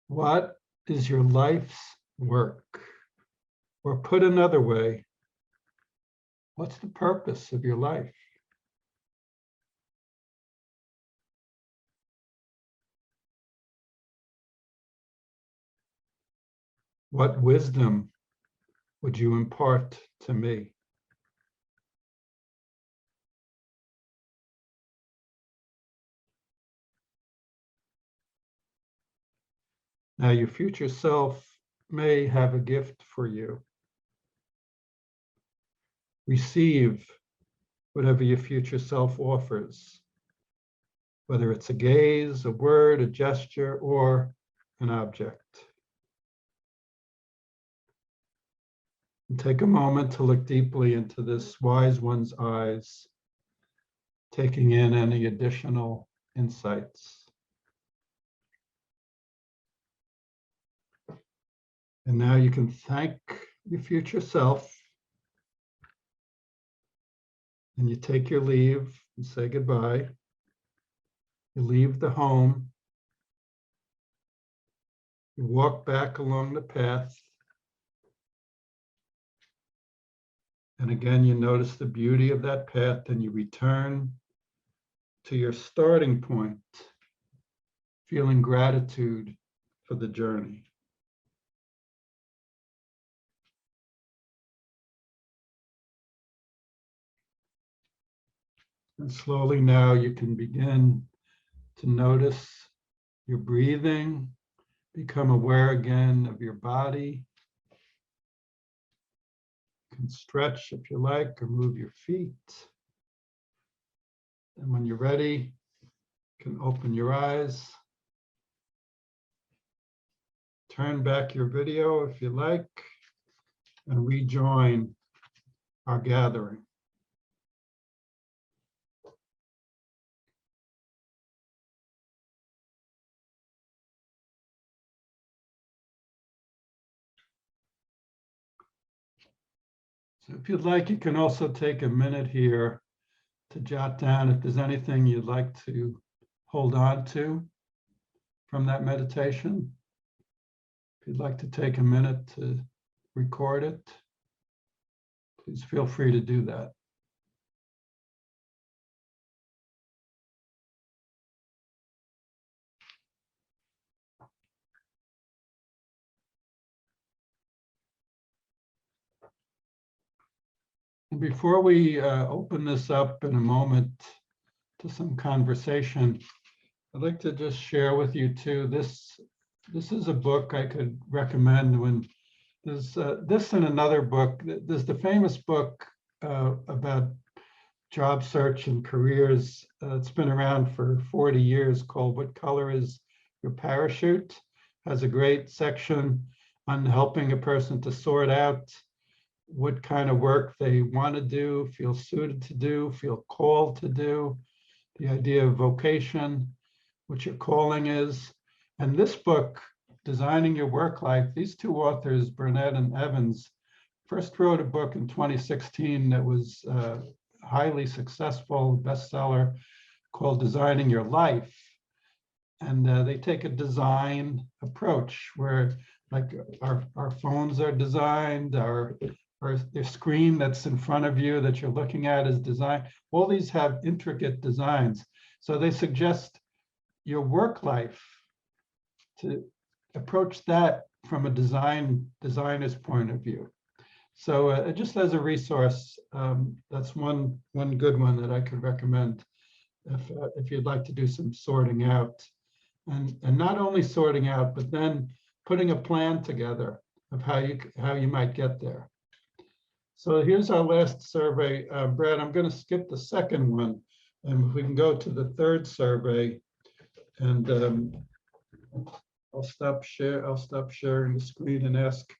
What is your life's work? Or put another way, what's the purpose of your life? What wisdom would you impart to me? Now, your future self may have a gift for you. Receive whatever your future self offers, whether it's a gaze, a word, a gesture, or an object. And take a moment to look deeply into this wise one's eyes, taking in any additional insights. And now you can thank your future self, and you take your leave and say goodbye. You leave the home. You walk back along the path. And again, you notice the beauty of that path, and you return to your starting point, feeling gratitude for the journey. And slowly now you can begin to notice your breathing, become aware again of your body. You can stretch if you like, or move your feet. And when you're ready, you can open your eyes. Turn back your video if you like, and rejoin our gathering. So if you'd like, you can also take a minute here to jot down if there's anything you'd like to hold on to from that meditation. If you'd like to take a minute to record it, please feel free to do that. And before we open this up in a moment to some conversation, I'd like to just share with you too, this is a book I could recommend when there's this and another book. There's the famous book about job search and careers. It's been around for 40 years called What Color is Your Parachute? Has a great section on helping a person to sort out what kind of work they want to do, feel suited to do, feel called to do, the idea of vocation, what your calling is. And this book, Designing Your Work Life, these two authors, Burnett and Evans, first wrote a book in 2016 that was highly successful bestseller called Designing Your Life. And they take a design approach where, like, our phones are designed, the screen that's in front of you that you're looking at is designed. All these have intricate designs. So they suggest your work life to approach that from a designer's point of view. So just as a resource, that's one good one that I could recommend if you'd like to do some sorting out, and not only sorting out, but then putting a plan together of how you might get there. So here's our last survey. Brad, I'm going to skip the second one, and if we can go to the third survey, and I'll stop sharing the screen and ask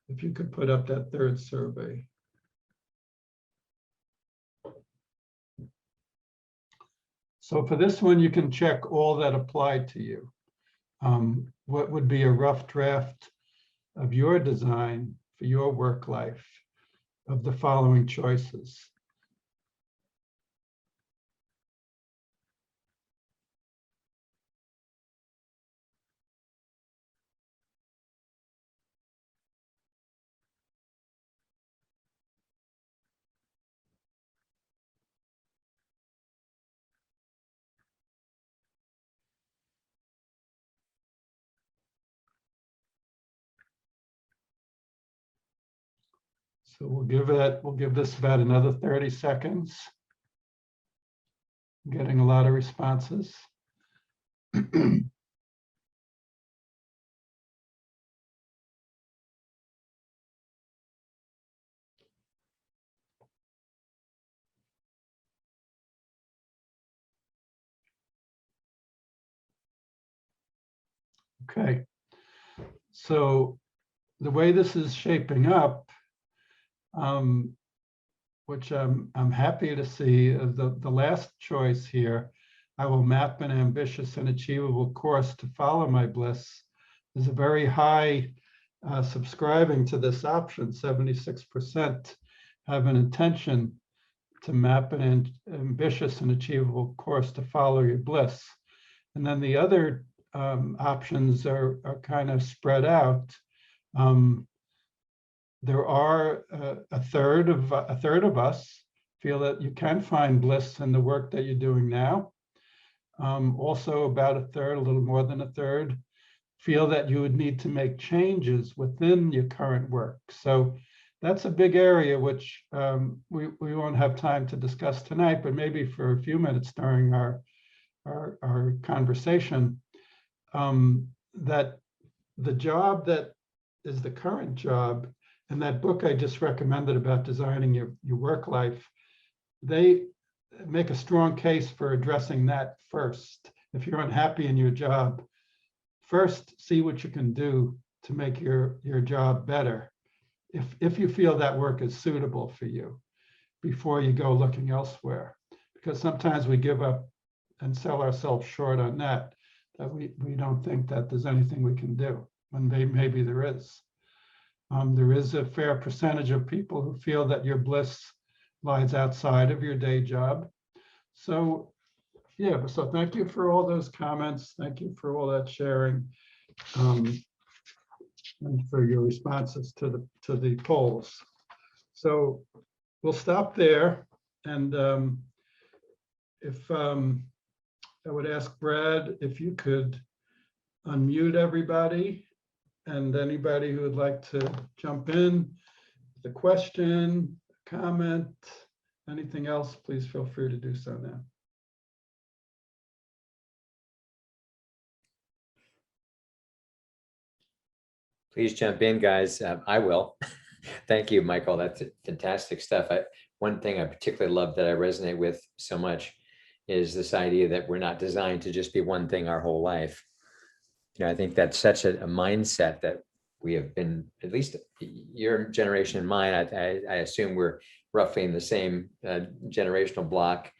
if you could put up that third survey. So for this one, you can check all that applied to you. What would be a rough draft of your design for your work life of the following choices? So we'll give this about another 30 seconds. I'm getting a lot of responses. Okay, so the way this is shaping up, which I'm happy to see, the last choice here, I will map an ambitious and achievable course to follow my bliss, is a very high subscribing to this option. 76% have an intention to map an ambitious and achievable course to follow your bliss. And then the other options are kind of spread out. There are a third of us feel that you can find bliss in the work that you're doing now. Also, about a third, a little more than a third, feel that you would need to make changes within your current work. So that's a big area which we won't have time to discuss tonight, but maybe for a few minutes during our conversation, that the job that is the current job, and that book I just recommended about designing your work life, they make a strong case for addressing that first. If you're unhappy in your job, first see what you can do to make your job better, if you feel that work is suitable for you, before you go looking elsewhere. Because sometimes we give up and sell ourselves short on that we don't think that there's anything we can do, when maybe there is. There is a fair percentage of people who feel that your bliss lies outside of your day job. So yeah, so thank you for all those comments. Thank you for all that sharing, and for your responses to the polls. So we'll stop there. And if I would ask Brad if you could unmute everybody, and anybody who would like to jump in, the question, comment, anything else, please feel free to do so now. Please jump in, guys. I will. Thank you, Michael. That's fantastic stuff. One thing I particularly love that I resonate with so much is this idea that we're not designed to just be one thing our whole life. You know, I think that's such a mindset that we have been, at least your generation and mine, I assume we're roughly in the same generational block.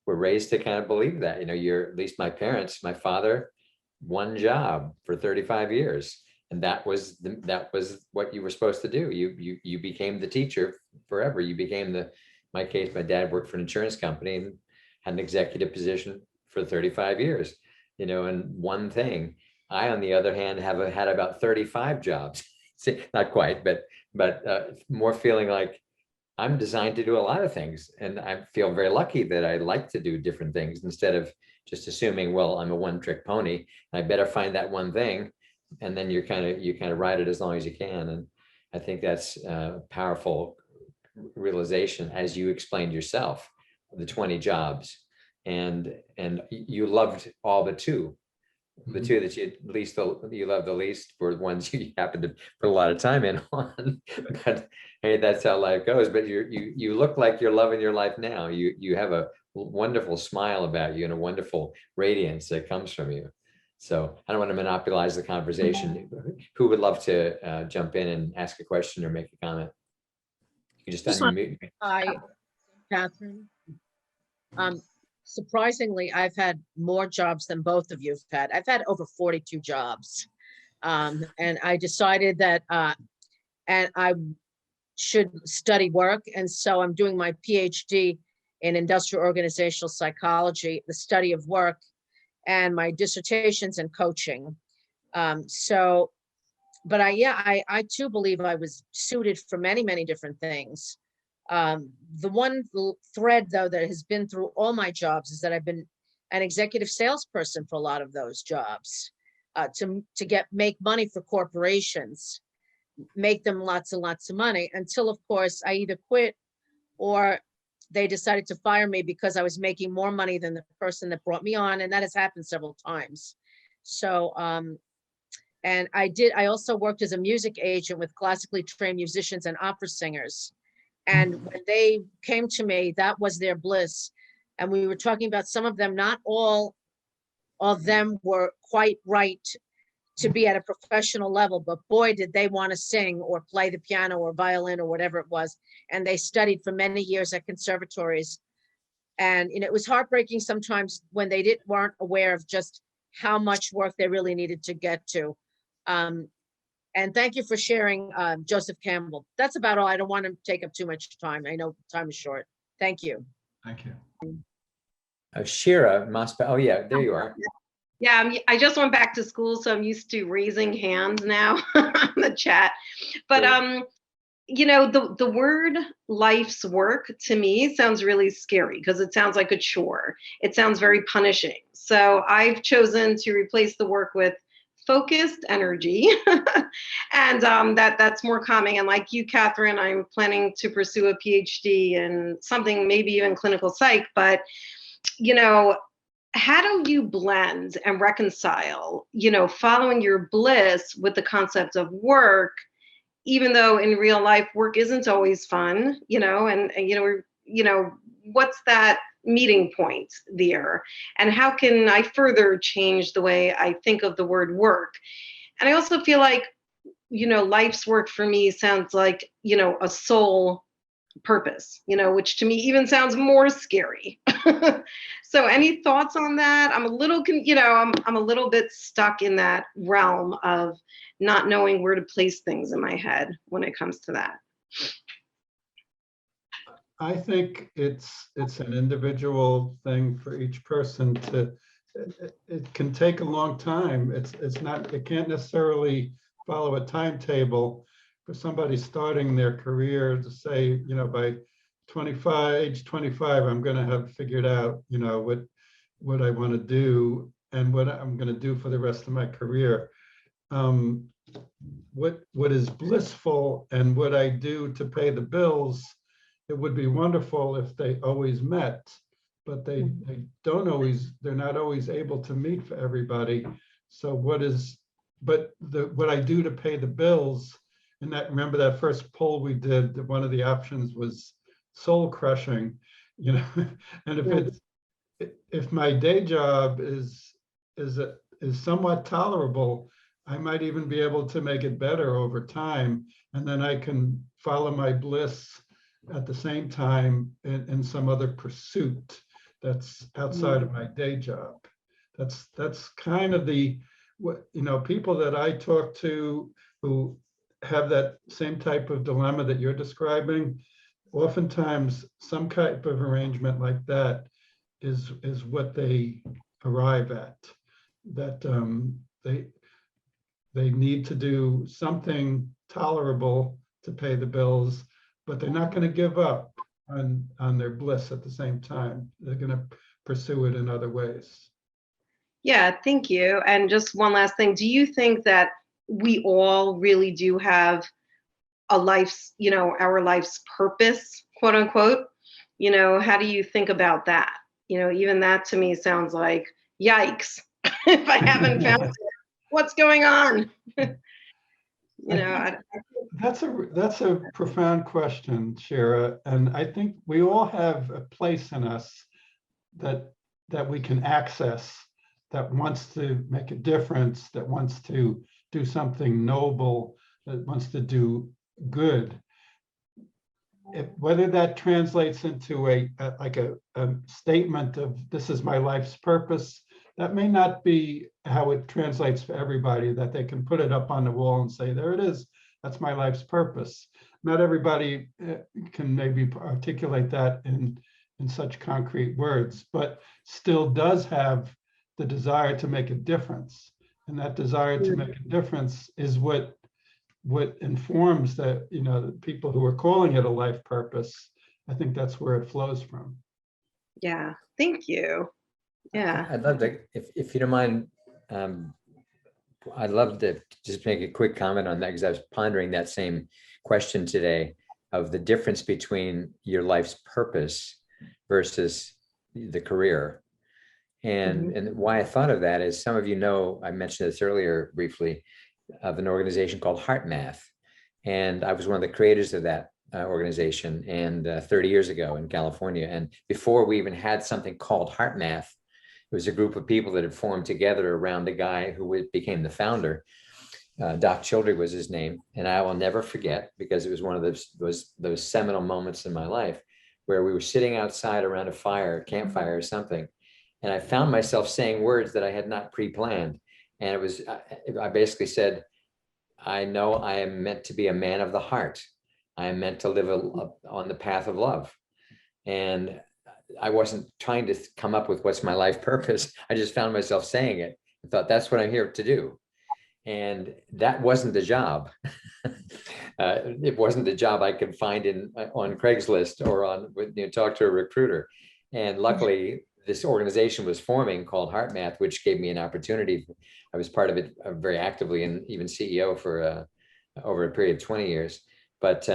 We're raised to kind of believe that, you know, at least my parents, my father, one job for 35 years. And that was what you were supposed to do. You became the teacher forever. You became my case, my dad worked for an insurance company and had an executive position for 35 years, you know, and one thing. I, on the other hand, have had about 35 jobs. Not quite, but more feeling like I'm designed to do a lot of things. And I feel very lucky that I like to do different things instead of just assuming, well, I'm a one-trick pony. I better find that one thing. And then you kind of ride it as long as you can. And I think that's a powerful realization, as you explained yourself, the 20 jobs, and you loved all but 2. The two that you love the least were the ones you happen to put a lot of time in on. But hey, that's how life goes. But you look like you're loving your life now. You have a wonderful smile about you and a wonderful radiance that comes from you. So I don't want to monopolize the conversation. Who would love to jump in and ask a question or make a comment? You just unmute. Hi, Catherine. Surprisingly, I've had more jobs than both of you have had. I've had over 42 jobs. And I decided that and I should study work. And so I'm doing my PhD in industrial organizational psychology, the study of work, and my dissertation's in coaching. But I too believe I was suited for many, many different things. The one thread, though, that has been through all my jobs is that I've been an executive salesperson for a lot of those jobs, to make money for corporations, make them lots and lots of money, until, of course, I either quit or they decided to fire me because I was making more money than the person that brought me on, and that has happened several times. So, and I also worked as a music agent with classically trained musicians and opera singers. And when they came to me, that was their bliss. And we were talking about some of them, not all of them were quite right to be at a professional level, but boy, did they want to sing or play the piano or violin or whatever it was. And they studied for many years at conservatories. And it was heartbreaking sometimes when they weren't aware of just how much work they really needed to get to. And thank you for sharing, Joseph Campbell. That's about all. I don't want to take up too much time. I know time is short. Thank you. Thank you. Shira Mospa. Oh yeah, there you are. Yeah, I just went back to school, so I'm used to raising hands now on the chat. But the word life's work to me sounds really scary because it sounds like a chore. It sounds very punishing. So I've chosen to replace the work with focused energy, and that's more calming. And like you, Catherine, I'm planning to pursue a PhD in something, maybe even clinical psych. But how do you blend and reconcile, following your bliss with the concept of work, even though in real life work isn't always fun, what's that meeting point there? And how can I further change the way I think of the word work? And I also feel like, life's work for me sounds like, a soul purpose, which to me even sounds more scary. So any thoughts on that? I'm a little, I'm a little bit stuck in that realm of not knowing where to place things in my head when it comes to that. I think it's an individual thing for each person it can take a long time. It can't necessarily follow a timetable for somebody starting their career to say, by age 25, I'm going to have figured out, what I want to do and what I'm going to do for the rest of my career. What is blissful and what I do to pay the bills, it would be wonderful if they always met, but they're not always able to meet for everybody. So what I do to pay the bills, and remember that first poll we did, one of the options was soul crushing, and if my day job is somewhat tolerable, I might even be able to make it better over time, and then I can follow my bliss at the same time in some other pursuit that's outside of my day job. That's kind of people that I talk to who have that same type of dilemma that you're describing. Oftentimes, some type of arrangement like that is what they arrive at. That they need to do something tolerable to pay the bills, but they're not going to give up on their bliss at the same time. They're going to pursue it in other ways. Yeah, thank you. And just one last thing. Do you think that we all really do have a life's, our life's purpose, quote unquote? How do you think about that? Even that to me sounds like, yikes. if I haven't found it. What's going on? That's a profound question, Shira, and I think we all have a place in us that we can access, that wants to make a difference, that wants to do something noble, that wants to do good. Whether that translates into a statement of this is my life's purpose, that may not be how it translates for everybody, that they can put it up on the wall and say, there it is, that's my life's purpose. Not everybody can maybe articulate that in such concrete words, but still does have the desire to make a difference. And that desire to make a difference is what informs that, the people who are calling it a life purpose. I think that's where it flows from. Yeah, thank you. Yeah. I'd love to, if you don't mind, I'd love to just make a quick comment on that, because I was pondering that same question today of the difference between your life's purpose versus the career. And why I thought of that is, some of you know, I mentioned this earlier briefly, of an organization called Heart Math. And I was one of the creators of that organization, and 30 years ago in California. And before we even had something called Heart Math, it was a group of people that had formed together around a guy who became the founder. Doc Childry was his name. And I will never forget, because it was one of those seminal moments in my life, where we were sitting outside around a campfire or something. And I found myself saying words that I had not pre-planned. And I basically said, I know I am meant to be a man of the heart. I am meant to live on the path of love. And I wasn't trying to come up with what's my life purpose. I just found myself saying it. I thought, that's what I'm here to do. And that wasn't the job. It wasn't the job I could find on Craigslist or talk to a recruiter. And luckily, this organization was forming called Heart Math, which gave me an opportunity. I was part of it very actively, and even CEO for over a period of 20 years. But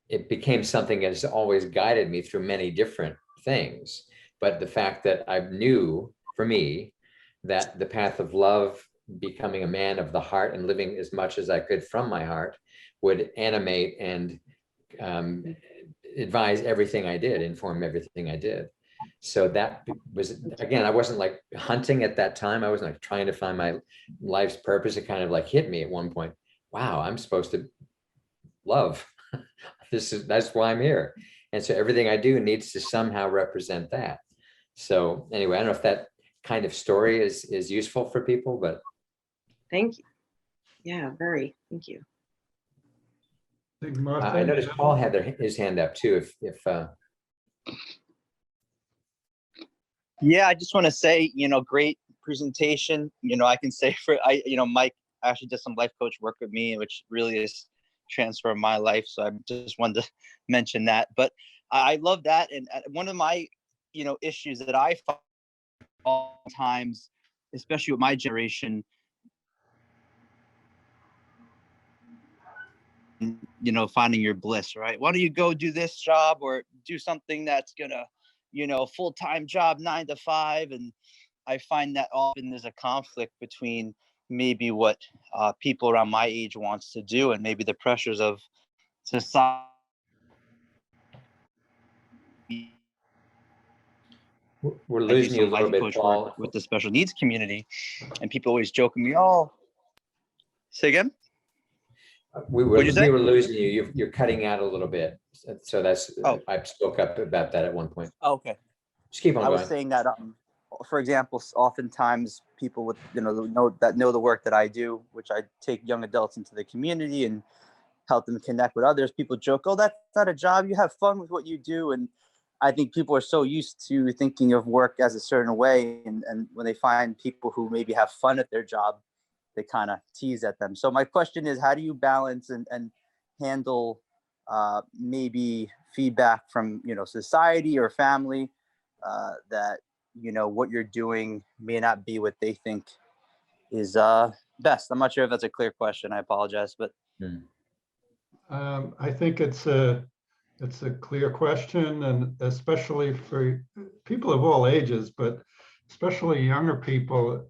it became something that has always guided me through many different things. But the fact that I knew, for me, that the path of love, becoming a man of the heart and living as much as I could from my heart, would animate and advise everything I did, inform everything I did. So that was, again, I wasn't like hunting at that time. I wasn't like trying to find my life's purpose. It kind of like hit me at one point. Wow, I'm supposed to love. That's why I'm here. And so everything I do needs to somehow represent that. So anyway, I don't know if that kind of story is useful for people, but. Thank you. Yeah, very. Thank you. I noticed Paul had his hand up too. Yeah, I just want to say, great presentation. I can say Mike actually did some life coach work with me, which really is transformed my life. So I just wanted to mention that. But I love that. And one of my, issues that I find all times, especially with my generation, finding your bliss, right? Why don't you go do this job or do something that's gonna, full-time job 9 to 5? And I find that often there's a conflict between maybe what people around my age wants to do and maybe the pressures of society. We're losing you a little bit, Paul. With the special needs community, and people always joke me, "Oh, say again." We were losing you. You're cutting out a little bit. So that's, I spoke up about that at one point. Okay. Just keep on going. I was saying that, for example, oftentimes people with, know the work that I do, which I take young adults into the community and help them connect with others. People joke, "Oh, that's not a job. You have fun with what you do." And I think people are so used to thinking of work as a certain way. And when they find people who maybe have fun at their job, they kind of tease at them. So my question is, how do you balance and handle maybe feedback from, society or family that, what you're doing may not be what they think is best? I'm not sure if that's a clear question. I apologize, but. I think it's a clear question, and especially for people of all ages, but especially younger people.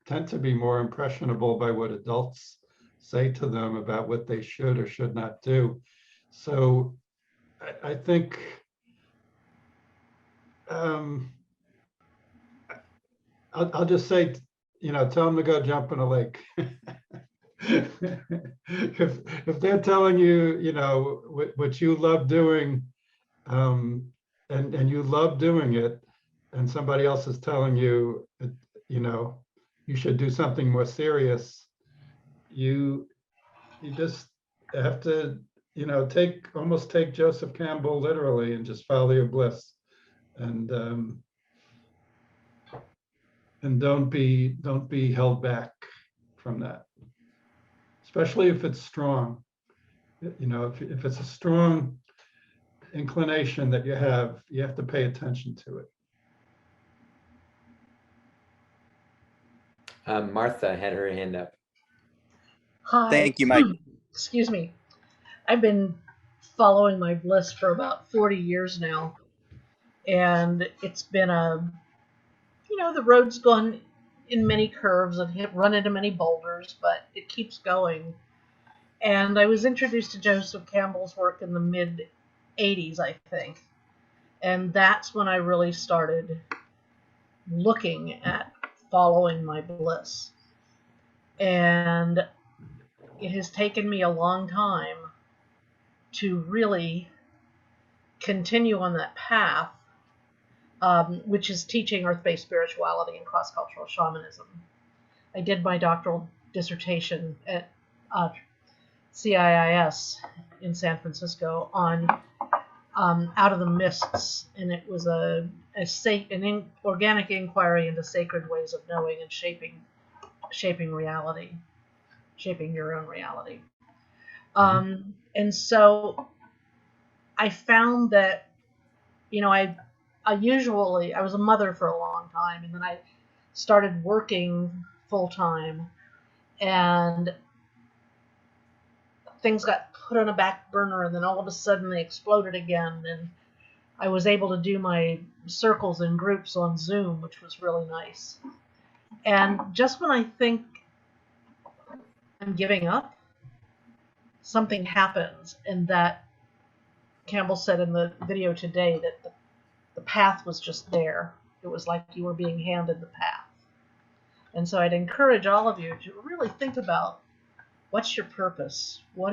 tend to be more impressionable by what adults say to them about what they should or should not do. So I think I'll just say, tell them to go jump in a lake. If they're telling you, what you love doing, and you love doing it, and somebody else is telling you, you should do something more serious, you just have to, almost take Joseph Campbell literally and just follow your bliss, and don't be held back from that, especially if it's strong. If it's a strong inclination that you have to pay attention to it. Martha had her hand up. Hi. Thank you, Mike. Excuse me. I've been following my bliss for about 40 years now. And it's been the road's gone in many curves and run into many boulders, but it keeps going. And I was introduced to Joseph Campbell's work in the mid 80s, I think. And that's when I really started looking at following my bliss. And it has taken me a long time to really continue on that path, which is teaching earth-based spirituality and cross-cultural shamanism. I did my doctoral dissertation at CIIS in San Francisco on Out of the Mists, and it was an organic inquiry into sacred ways of knowing and shaping reality, shaping your own reality. And so I found that, I was a mother for a long time, and then I started working full time, and things got put on a back burner, and then all of a sudden they exploded again, and I was able to do my circles and groups on Zoom, which was really nice. And just when I think I'm giving up, something happens, and that Campbell said in the video today that the path was just there. It was like you were being handed the path. And so I'd encourage all of you to really think about, what's your purpose? What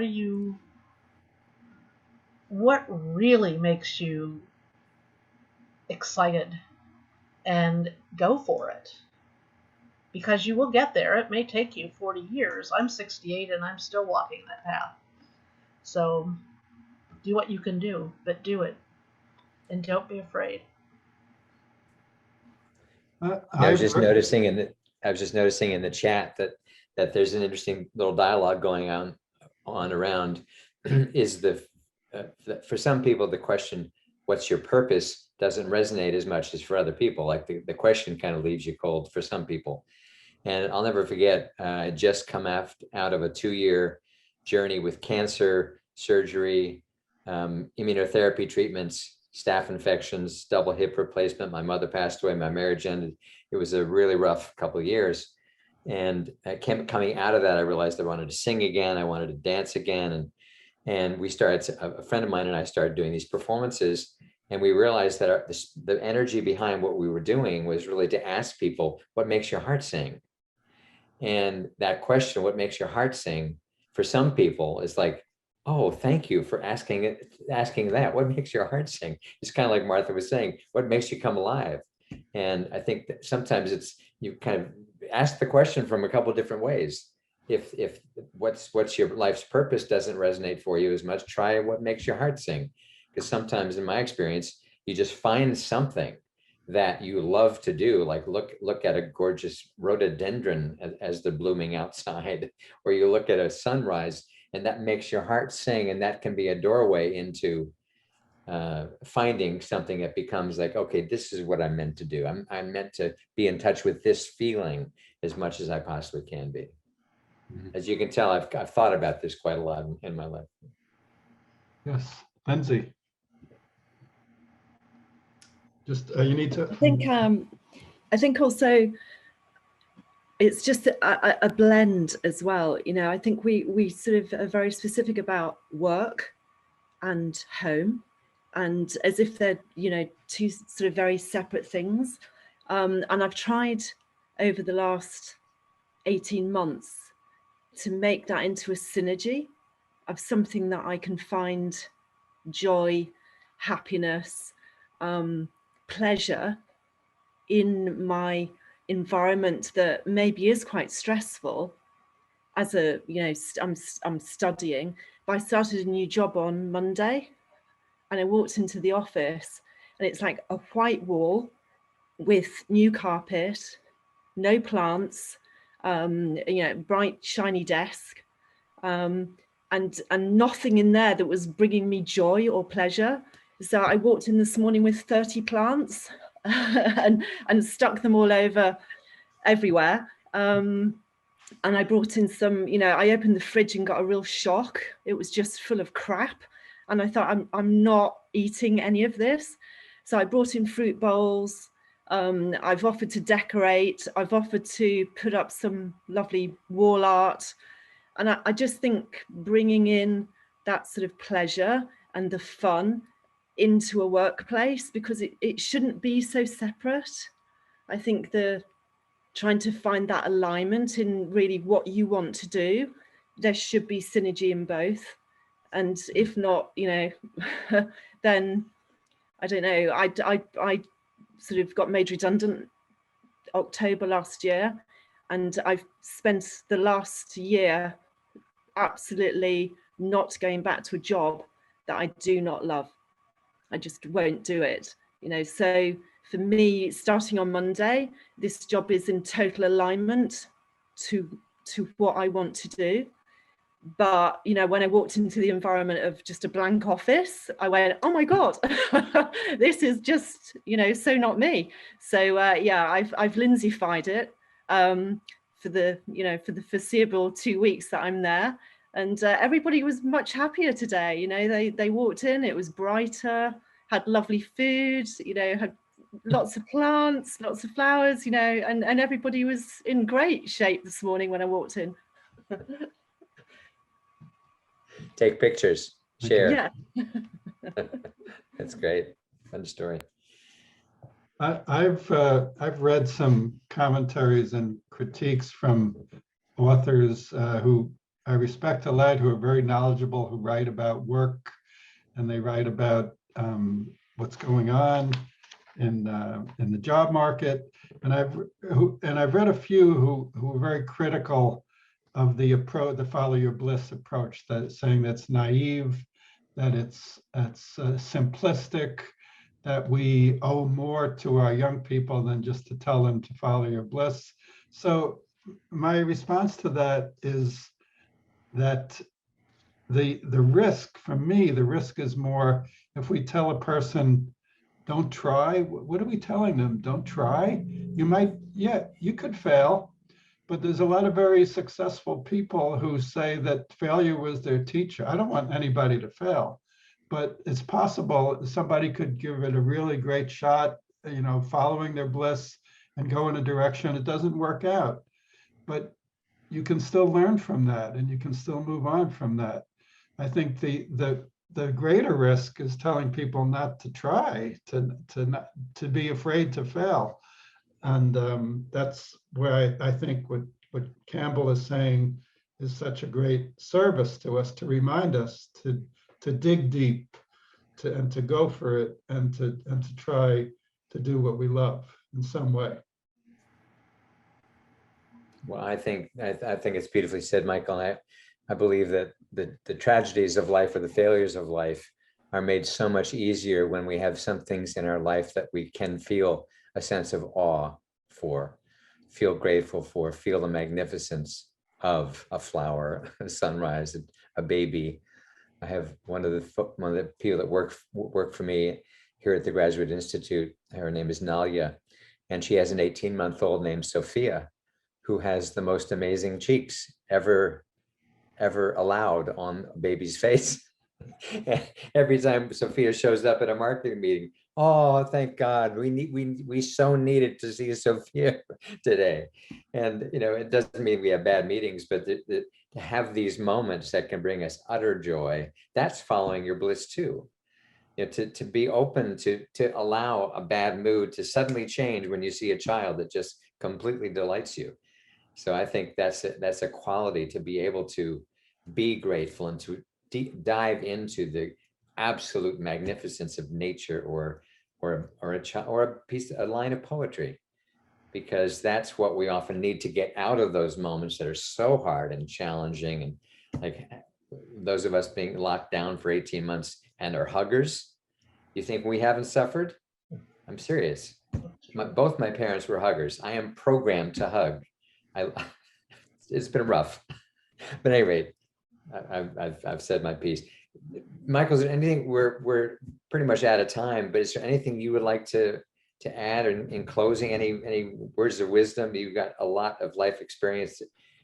really makes you excited? And go for it. Because you will get there. It may take you 40 years. I'm 68 and I'm still walking that path. So do what you can do, but do it. And don't be afraid. I was just noticing in the chat that there's an interesting little dialogue going on around is for some people the question, what's your purpose, doesn't resonate as much as for other people. Like the question kind of leaves you cold for some people. And I'll never forget, I just come out of a 2-year journey with cancer, surgery, immunotherapy treatments, staph infections, double hip replacement. My mother passed away, my marriage ended. It was a really rough couple of years. And coming out of that, I realized I wanted to sing again. I wanted to dance again. And we started, a friend of mine and I started doing these performances. And we realized that the energy behind what we were doing was really to ask people, what makes your heart sing? And that question, what makes your heart sing, for some people is like, oh, thank you for asking that. What makes your heart sing? It's kind of like Martha was saying, what makes you come alive? And I think that sometimes you kind of ask the question from a couple of different ways. If what's your life's purpose doesn't resonate for you as much, try what makes your heart sing. Because sometimes in my experience, you just find something that you love to do, like look at a gorgeous rhododendron as they're blooming outside, or you look at a sunrise and that makes your heart sing, and that can be a doorway into finding something that becomes like, okay, this is what I'm meant to do. I'm meant to be in touch with this feeling as much as I possibly can be. As you can tell, I've thought about this quite a lot in my life. Yes, Lindsay. Just you need to. I think also it's just a blend as well. You know, I think we sort of are very specific about work and home, and as if they're, you know, two sort of very separate things. And I've tried over the last 18 months to make that into a synergy of something that I can find joy, happiness, pleasure in my environment that maybe is quite stressful. As a, you know, I'm studying, but I started a new job on Monday, and I walked into the office and it's like a white wall with new carpet, no plants, you know, bright shiny desk, and nothing in there that was bringing me joy or pleasure. So I walked in this morning with 30 plants and stuck them all over everywhere. And I brought in some, you know, I opened the fridge and got a real shock. It was just full of crap. And I thought, I'm not eating any of this. So I brought in fruit bowls. I've offered to decorate. I've offered to put up some lovely wall art. And I just think bringing in that sort of pleasure and the fun into a workplace, because it shouldn't be so separate. I think trying to find that alignment in really what you want to do, there should be synergy in both. And if not, you know, then I don't know, I sort of got made redundant October last year, and I've spent the last year absolutely not going back to a job that I do not love. I just won't do it, you know. So for me, starting on Monday, this job is in total alignment to what I want to do. But, you know, when I walked into the environment of just a blank office, I went, oh my God, this is just, you know, so not me. So yeah, I've Lindsay-fied it for the, you know, for the foreseeable 2 weeks that I'm there. And everybody was much happier today. You know, they walked in, it was brighter, had lovely food, you know, had lots of plants, lots of flowers, you know, and everybody was in great shape this morning when I walked in. Take pictures, share. Yeah. That's great. Fun story. I've read some commentaries and critiques from authors who I respect a lot, who are very knowledgeable, who write about work, and they write about what's going on in the job market. And I've read a few who are very critical of the approach, the follow your bliss approach, that saying that's naive, that it's simplistic, that we owe more to our young people than just to tell them to follow your bliss. So my response to that is that the risk, for me, the risk is more if we tell a person, don't try, what are we telling them? Don't try? You might, yeah, you could fail, but there's a lot of very successful people who say that failure was their teacher. I don't want anybody to fail, but it's possible somebody could give it a really great shot, you know, following their bliss and go in a direction it doesn't work out. But you can still learn from that, and you can still move on from that. I think the greater risk is telling people not to try, to be afraid to fail. And that's where I think what Campbell is saying is such a great service to us, to remind us to dig deep, and to go for it, and to try to do what we love in some way. Well, I think it's beautifully said, Michael. I believe that the tragedies of life or the failures of life are made so much easier when we have some things in our life that we can feel a sense of awe for, feel grateful for, feel the magnificence of a flower, a sunrise, a baby. I have one of the people that work for me here at the Graduate Institute. Her name is Nalia, and she has an 18-month-old named Sophia, who has the most amazing cheeks ever allowed on a baby's face. Every time Sophia shows up at a marketing meeting, Oh, thank God. We so needed to see Sophia today. And, you know, it doesn't mean we have bad meetings, but to have these moments that can bring us utter joy, that's following your bliss too. You know, to be open to allow a bad mood to suddenly change when you see a child that just completely delights you. So I think that's a quality, to be able to be grateful and to dive into the absolute magnificence of nature, or a line of poetry, because that's what we often need to get out of those moments that are so hard and challenging. And like those of us being locked down for 18 months and are huggers, you think we haven't suffered? I'm serious. Both my parents were huggers. I am programmed to hug. It's been rough, but anyway, I've said my piece. Michael, is there anything, we're pretty much out of time, but is there anything you would like to add in closing? Any words of wisdom? You've got a lot of life experience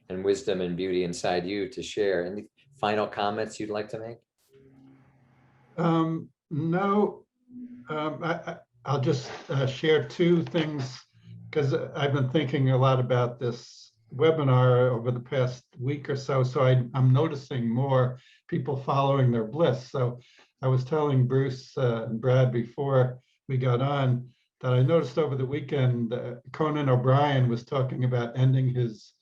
and wisdom and beauty inside you to share. Any final comments you'd like to make? No, I'll just share two things, because I've been thinking a lot about this webinar over the past week or so. So I'm noticing more people following their bliss. So I was telling Bruce and Brad before we got on that I noticed over the weekend, Conan O'Brien was talking about ending his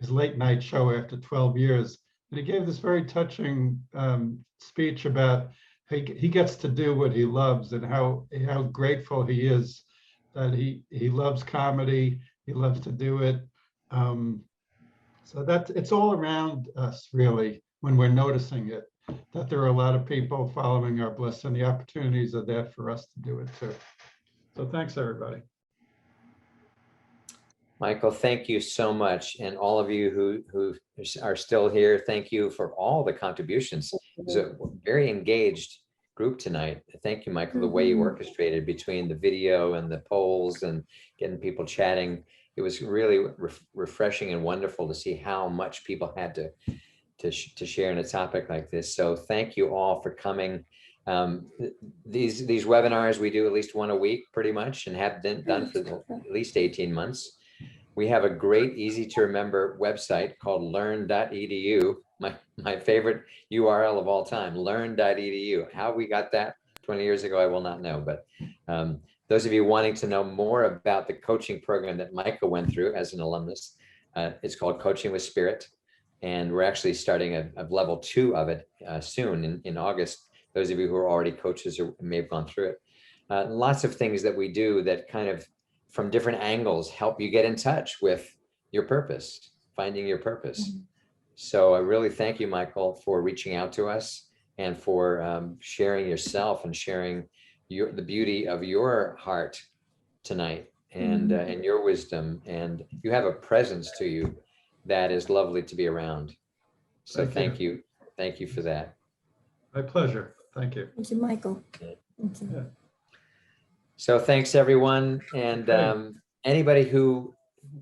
late night show after 12 years. And he gave this very touching speech about he gets to do what he loves, and how grateful he is that he loves comedy. He loves to do it. So it's all around us, really, when we're noticing it, that there are a lot of people following our bliss, and the opportunities are there for us to do it too. So thanks, everybody. Michael, thank you so much. And all of you who are still here, thank you for all the contributions. It was a very engaged group tonight. Thank you, Michael, the way you orchestrated between the video and the polls and getting people chatting. It was really refreshing and wonderful to see how much people had to share in a topic like this. So thank you all for coming. These webinars we do at least one a week pretty much, and have been done for at least 18 months. We have a great, easy to remember website called learn.edu. My favorite URL of all time, learn.edu. How we got that 20 years ago, I will not know. But those of you wanting to know more about the coaching program that Michael went through as an alumnus, it's called Coaching with Spirit. And we're actually starting a level 2 of it soon in August. Those of you who are already coaches or may have gone through it. Lots of things that we do that kind of from different angles help you get in touch with your purpose, finding your purpose. So I really thank you, Michael, for reaching out to us and for sharing yourself and sharing the beauty of your heart tonight, and your wisdom. And you have a presence to you that is lovely to be around. So thank you. Thank you for that. My pleasure. Thank you. Thank you, Michael. Thank you. Yeah. So thanks, everyone. And anybody who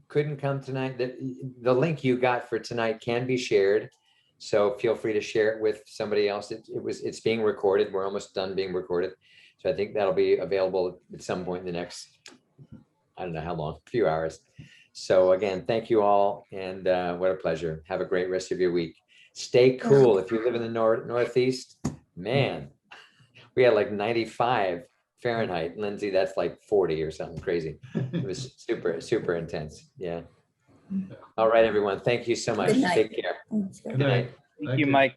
couldn't come tonight, the link you got for tonight can be shared. So feel free to share it with somebody else. It's being recorded. We're almost done being recorded. So I think that'll be available at some point in the next, I don't know how long, a few hours. So again, thank you all. And what a pleasure. Have a great rest of your week. Stay cool. If you live in the Northeast, man, we had like 95 Fahrenheit. Lindsay, that's like 40 or something crazy. It was super, super intense. Yeah. All right, everyone. Thank you so much. Good night. Take care. Thank you. Good night. Thank you, Mike.